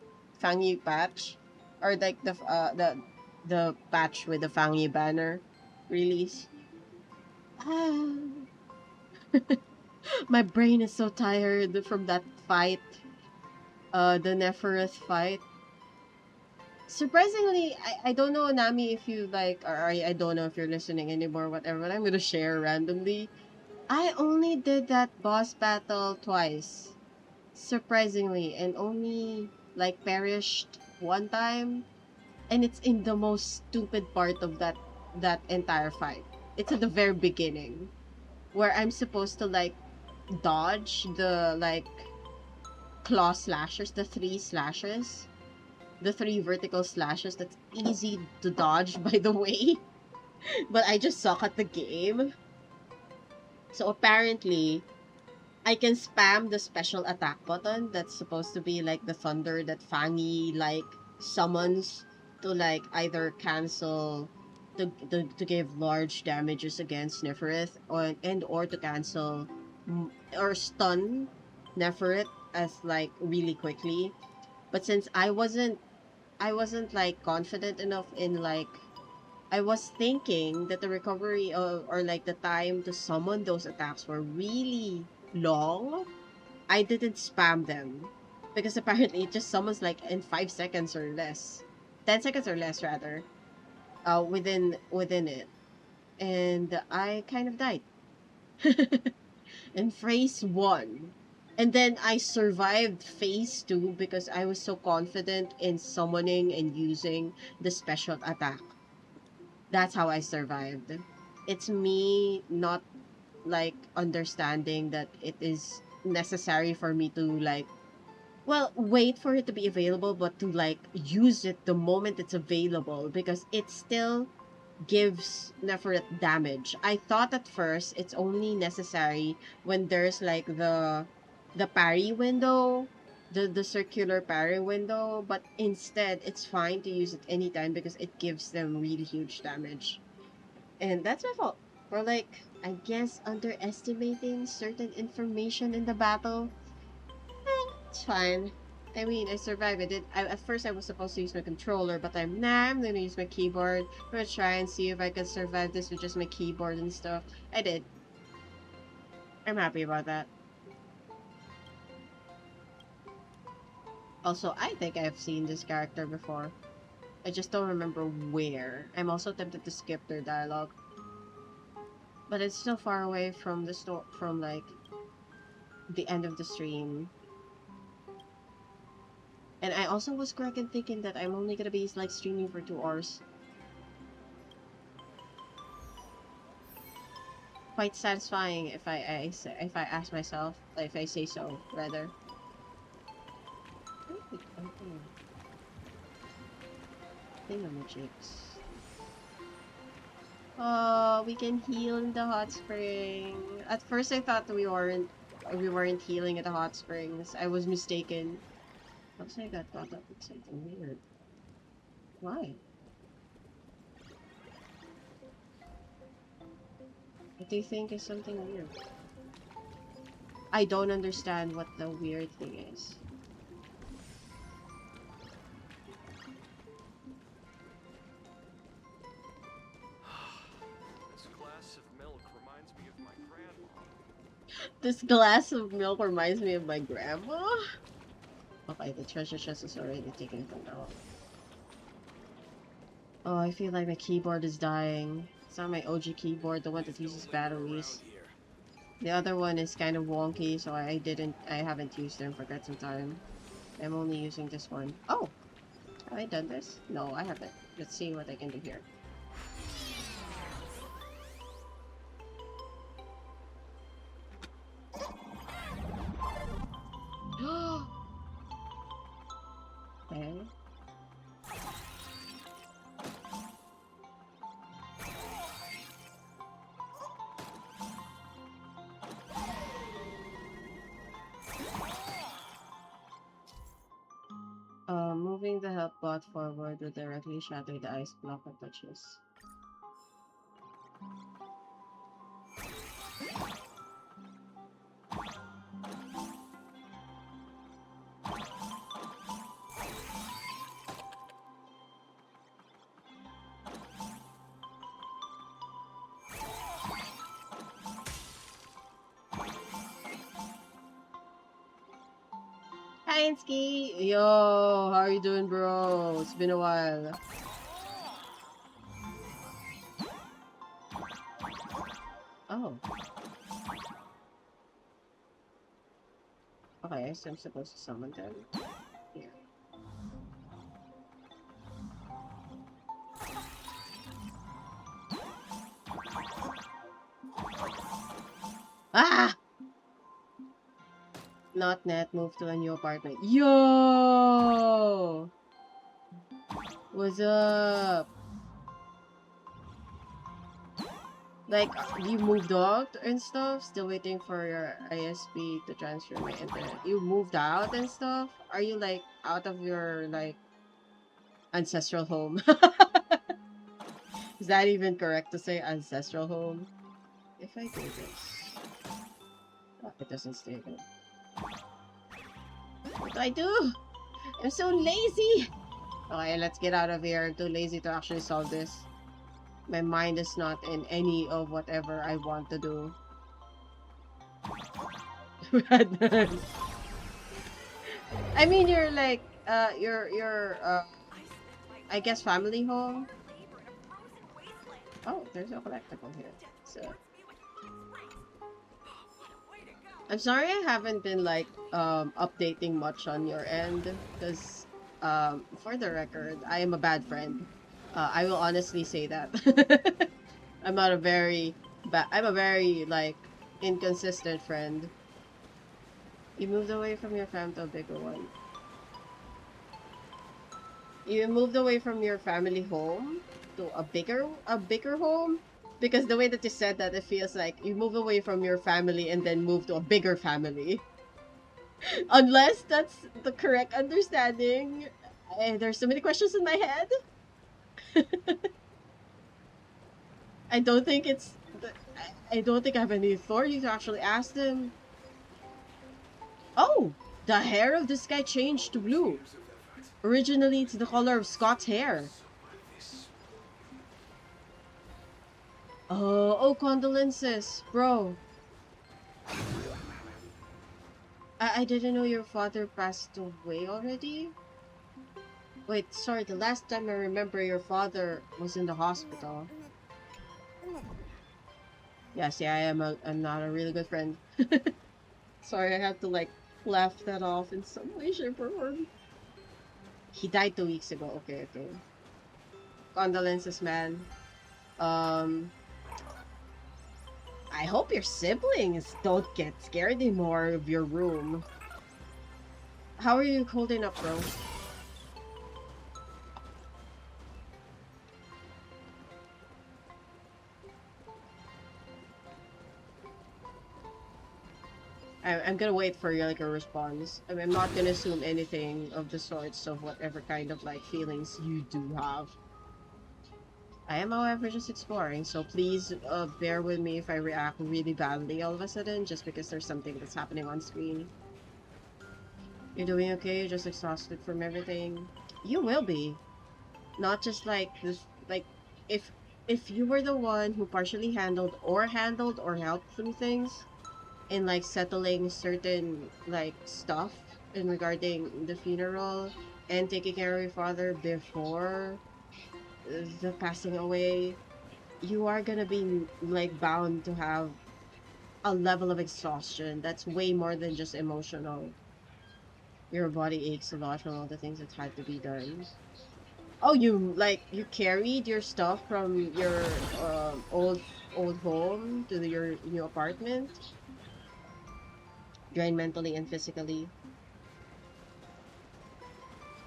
patch, or like the patch with the Fangy banner release. My brain is so tired from that fight. The Nefereth fight. Surprisingly, I don't know, Nami, if you like, or I don't know if you're listening anymore, whatever, but I'm gonna share randomly. I only did that boss battle twice. Surprisingly, and only like perished one time. And it's in the most stupid part of that entire fight. It's at the very beginning. Where I'm supposed to like dodge the like claw slashers, the 3 slashes. The 3 vertical slashes that's easy to dodge, by the way. But I just suck at the game. So apparently, I can spam the special attack button that's supposed to be like the thunder that Fangy like summons to like either cancel to give large damages against Neferith or to cancel or stun Neferith as like really quickly. But since I wasn't like confident enough in like I was thinking that the recovery or like the time to summon those attacks were really long. I didn't spam them because apparently it just summons like in 5 seconds or less. 10 seconds or less rather. Within it. And I kind of died. In phase 1. And then I survived phase 2 because I was so confident in summoning and using the special attack. That's how I survived. It's me not like understanding that it is necessary for me to like wait for it to be available, but to like use it the moment it's available because it still gives Neferit damage. I thought at first it's only necessary when there's like the parry window, the circular parry window, but instead it's fine to use it anytime because it gives them really huge damage. And that's my fault for like I guess underestimating certain information in the battle. It's fine. I mean, I survived. At first, I was supposed to use my controller, but I'm gonna use my keyboard. I'm gonna try and see if I can survive this with just my keyboard and stuff. I did. I'm happy about that. Also, I think I've seen this character before. I just don't remember where. I'm also tempted to skip their dialogue. But it's still far away from from like the end of the stream. And I also was correct in thinking that I'm only gonna be like streaming for 2 hours. Quite satisfying if if I ask myself, if I say so, rather. Thingamajigs. Oh, we can heal in the hot spring. At first I thought we weren't healing at the hot springs. I was mistaken. Looks like I got caught up with something weird. Why? What do you think is something weird? I don't understand what the weird thing is. This glass of milk reminds me of my grandma. This glass of milk reminds me of my grandma? Okay, the treasure chest is already taken from now. Oh, I feel like my keyboard is dying. It's not my OG keyboard, the one that uses batteries. The other one is kind of wonky, so I haven't used them for quite some time. I'm only using this one. Oh! Have I done this? No, I haven't. Let's see what I can do here. Okay. Moving the help bot forward will directly shatter the ice block it touches. Hi, Insky! Yo, how are you doing, bro? It's been a while. Oh. Okay, so I'm supposed to summon them. Here. Ah! Not net, move to a new apartment. Yo! What's up? Like, you moved out and stuff? Still waiting for your ISP to transfer my internet. You moved out and stuff? Are you, like, out of your, like, ancestral home? Is that even correct to say ancestral home? If I do this... Oh, it doesn't stay good. What do I do? I'm so lazy! Okay, let's get out of here. I'm too lazy to actually solve this. My mind is not in any of whatever I want to do. I mean, you're like, I guess family home? Oh, there's a collectible here. So... I'm sorry I haven't been, like, updating much on your end, because, for the record, I am a bad friend. I will honestly say that. I'm a very, like, inconsistent friend. You moved away from your fam to a bigger one. You moved away from your family home to a bigger home? Because the way that you said that, it feels like you move away from your family and then move to a bigger family. Unless that's the correct understanding. There's so many questions in my head. I don't think it's... I don't think I have any authority to actually ask them. Oh! The hair of this guy changed to blue. Originally, it's the color of Scott's hair. Oh, condolences, bro. I didn't know your father passed away already. Wait, sorry, the last time I remember your father was in the hospital. Yes, yeah, I'm not a really good friend. Sorry, I have to, like, laugh that off in some way, shape, or form. He died 2 weeks ago. Okay. Condolences, man. I hope your siblings don't get scared anymore of your room. How are you holding up, bro? I'm gonna wait for like a response. I mean, I'm not gonna assume anything of the sorts of whatever kind of like feelings you do have. I am, however, just exploring, so please bear with me if I react really badly all of a sudden, just because there's something that's happening on screen. You're doing okay? You're just exhausted from everything? You will be. Not just like this, like, if you were the one who partially handled or helped through things, in like settling certain like stuff in regarding the funeral and taking care of your father before the passing away, you are gonna be like bound to have a level of exhaustion that's way more than just emotional. Your body aches a lot from all the things that had to be done. Oh, you carried your stuff from your old home to your new apartment, drained mentally and physically.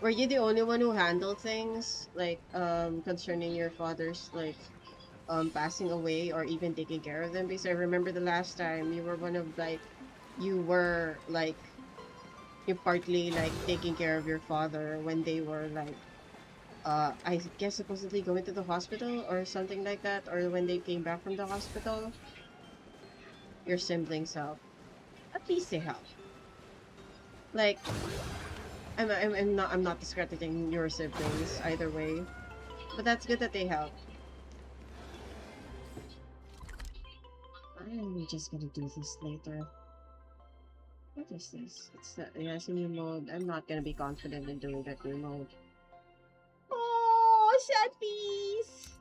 Were you the only one who handled things like concerning your father's like passing away or even taking care of them? Because I remember the last time you were one of like you were like you partly like taking care of your father when they were like I guess supposedly going to the hospital or something like that, or when they came back from the hospital. Your siblings help. At least they help. Like I'm not discrediting your siblings either way, but that's good that they help. I'm just gonna do this later. What is this? It's a new mode. I'm not gonna be confident in doing that new mode. Oh, sad piece.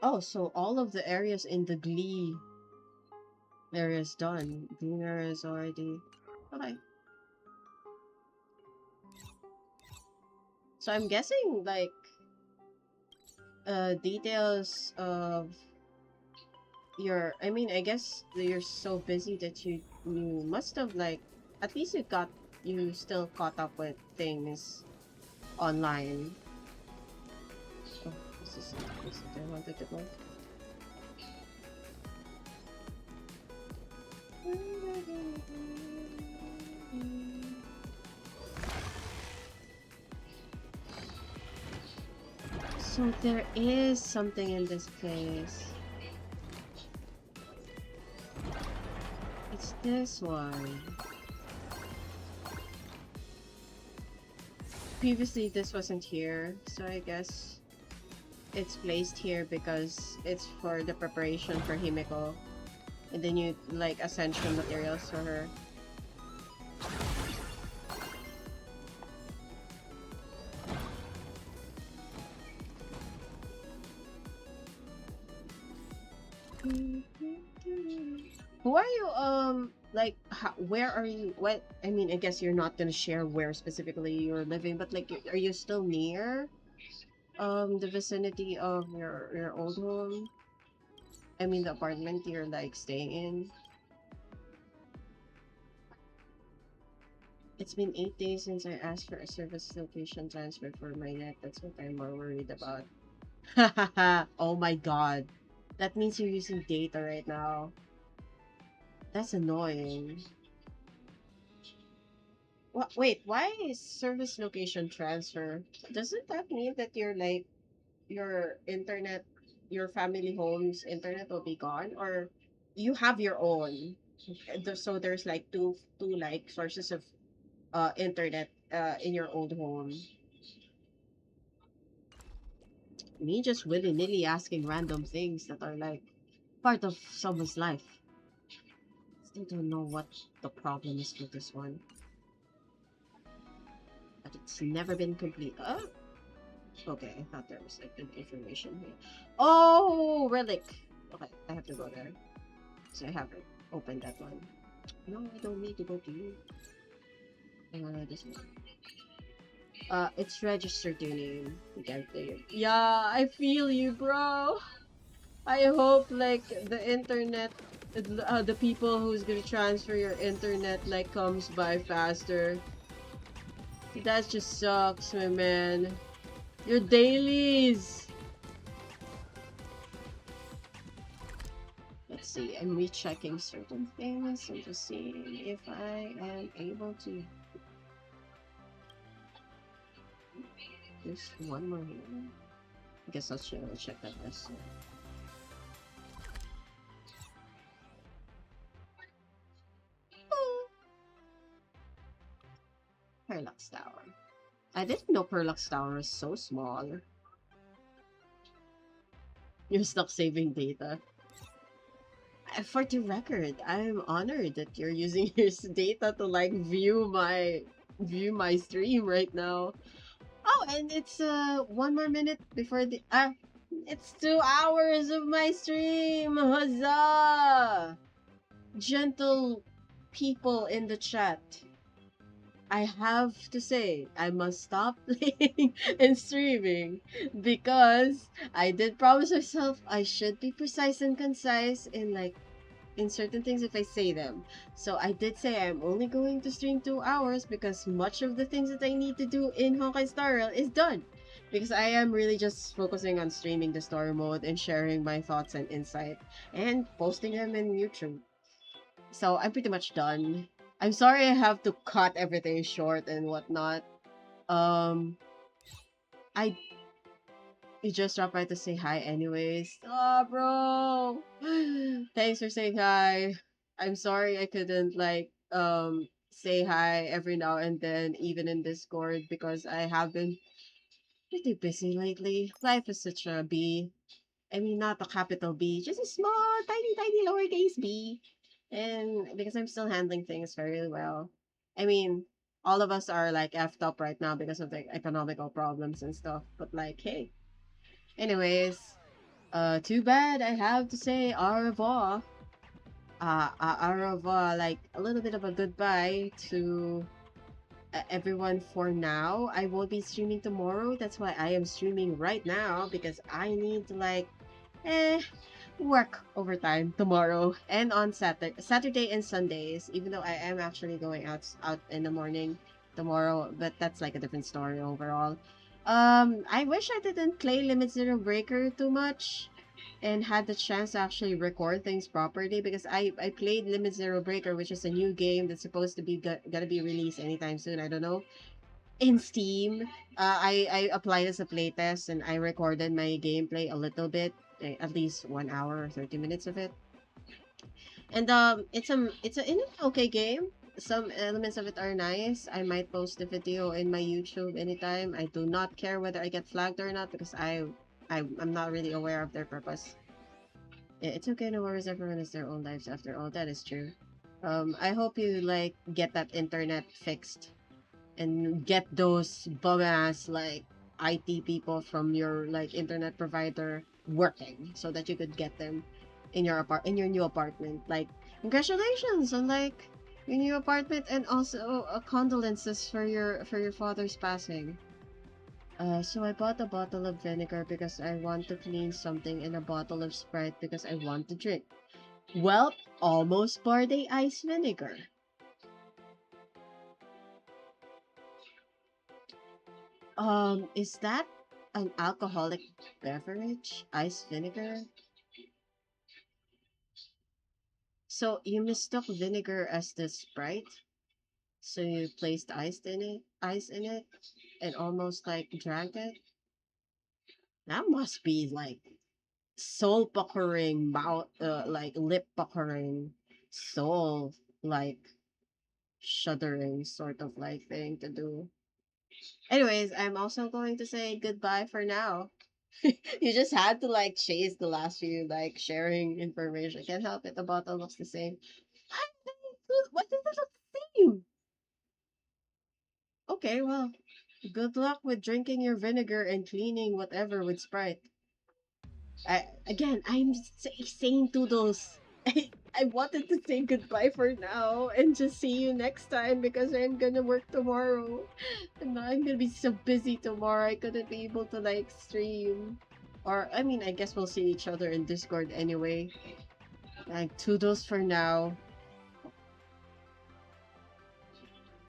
Oh, so all of the areas in the Glee area is done. Green area is already okay. So I'm guessing like details of your, I mean, I guess you're so busy that you must have like at least you still caught up with things online. Oh, this is the place that I wanted to go. So there is something in this place. It's this one. Previously this wasn't here, so I guess it's placed here because it's for the preparation for Himeko. And then you like ascension materials for her. Who are you, like, where are you, what, I mean, I guess you're not gonna share where specifically you're living, but, like, are you still near, the vicinity of your old home? I mean, the apartment you're, like, staying in? It's been 8 days since I asked for a service location transfer for my net. That's what I'm more worried about. Hahaha, oh my god. That means you're using data right now. That's annoying. Wait, why is service location transfer? Doesn't that mean that you're like your internet, your family home's internet will be gone, or you have your own? So there's like two like sources of internet in your old home. Me just willy-nilly asking random things that are like part of someone's life. Still don't know what the problem is with this one. But it's never been complete. Oh, okay, I thought there was like information here. Oh, relic. Okay, I have to go there. So I haven't opened that one. No, I don't need to go to you. This one. It's registered your name. You can't play it. Yeah, I feel you, bro. I hope like the internet, the people who's gonna transfer your internet like comes by faster. That just sucks, my man. Your dailies. let's see. I'm rechecking certain things and just seeing if I am able to. There's one more here. I guess I should check that this. Parallax Tower. I didn't know Parallax Tower is so small. You're stuck saving data. For the record, I'm honored that you're using your data to like view my stream right now. Oh, and it's 1 more minute before the it's 2 hours of my stream. Huzzah! Gentle people in the chat. I have to say, I must stop playing and streaming because I did promise myself I should be precise and concise in certain things if I say them. So I did say I'm only going to stream 2 hours because much of the things that I need to do in Honkai Star Rail is done. Because I am really just focusing on streaming the story mode and sharing my thoughts and insight and posting them in YouTube. So I'm pretty much done. I'm sorry I have to cut everything short and whatnot. I You just dropped by to say hi anyways. Oh, bro! Thanks for saying hi. I'm sorry I couldn't, like, say hi every now and then, even in Discord, because I have been pretty busy lately. Life is such a B. I mean, not a capital B, just a small, tiny, tiny lowercase b. And because I'm still handling things very well. I mean, all of us are, like, effed up right now because of the economical problems and stuff. But, like, hey. Anyways, too bad I have to say au revoir. Au revoir, like a little bit of a goodbye to everyone for now. I won't be streaming tomorrow. That's why I am streaming right now because I need to like, work overtime tomorrow and on Saturday and Sundays. Even though I am actually going out in the morning tomorrow, but that's like a different story overall. I wish I didn't play Limit Zero Breaker too much and had the chance to actually record things properly because I played Limit Zero Breaker, which is a new game that's supposed to be gonna be released anytime soon. I don't know. In Steam, I applied as a playtest and I recorded my gameplay a little bit, at least 1 hour or 30 minutes of it. And it's an okay game. Some elements of it are nice. I might post the video in my YouTube anytime. I do not care whether I get flagged or not because I'm not really aware of their purpose. It's okay, no worries. Everyone has their own lives after all. That is true. I hope you like get that internet fixed and get those bum ass like IT people from your like internet provider working so that you could get them in your new apartment. Like congratulations on like your new apartment and also condolences for your father's passing. So I bought a bottle of vinegar because I want to clean something and a bottle of Sprite because I want to drink. Well, almost barley ice vinegar. Is that an alcoholic beverage? Ice vinegar? So you mistook vinegar as the Sprite? So you placed ice in it, and almost like drank it? That must be like soul puckering, mouth, like lip puckering, soul like shuddering sort of like thing to do. Anyways, I'm also going to say goodbye for now. You just had to like chase the last few like sharing information. I can't help it. The bottle looks the same. What does it look the same? Okay, well, good luck with drinking your vinegar and cleaning whatever with Sprite. I'm saying toodles. I wanted to say goodbye for now and just see you next time because I'm gonna work tomorrow. And I'm gonna be so busy tomorrow. I couldn't be able to like stream. Or, I mean, I guess we'll see each other in Discord anyway. Like, toodles for now.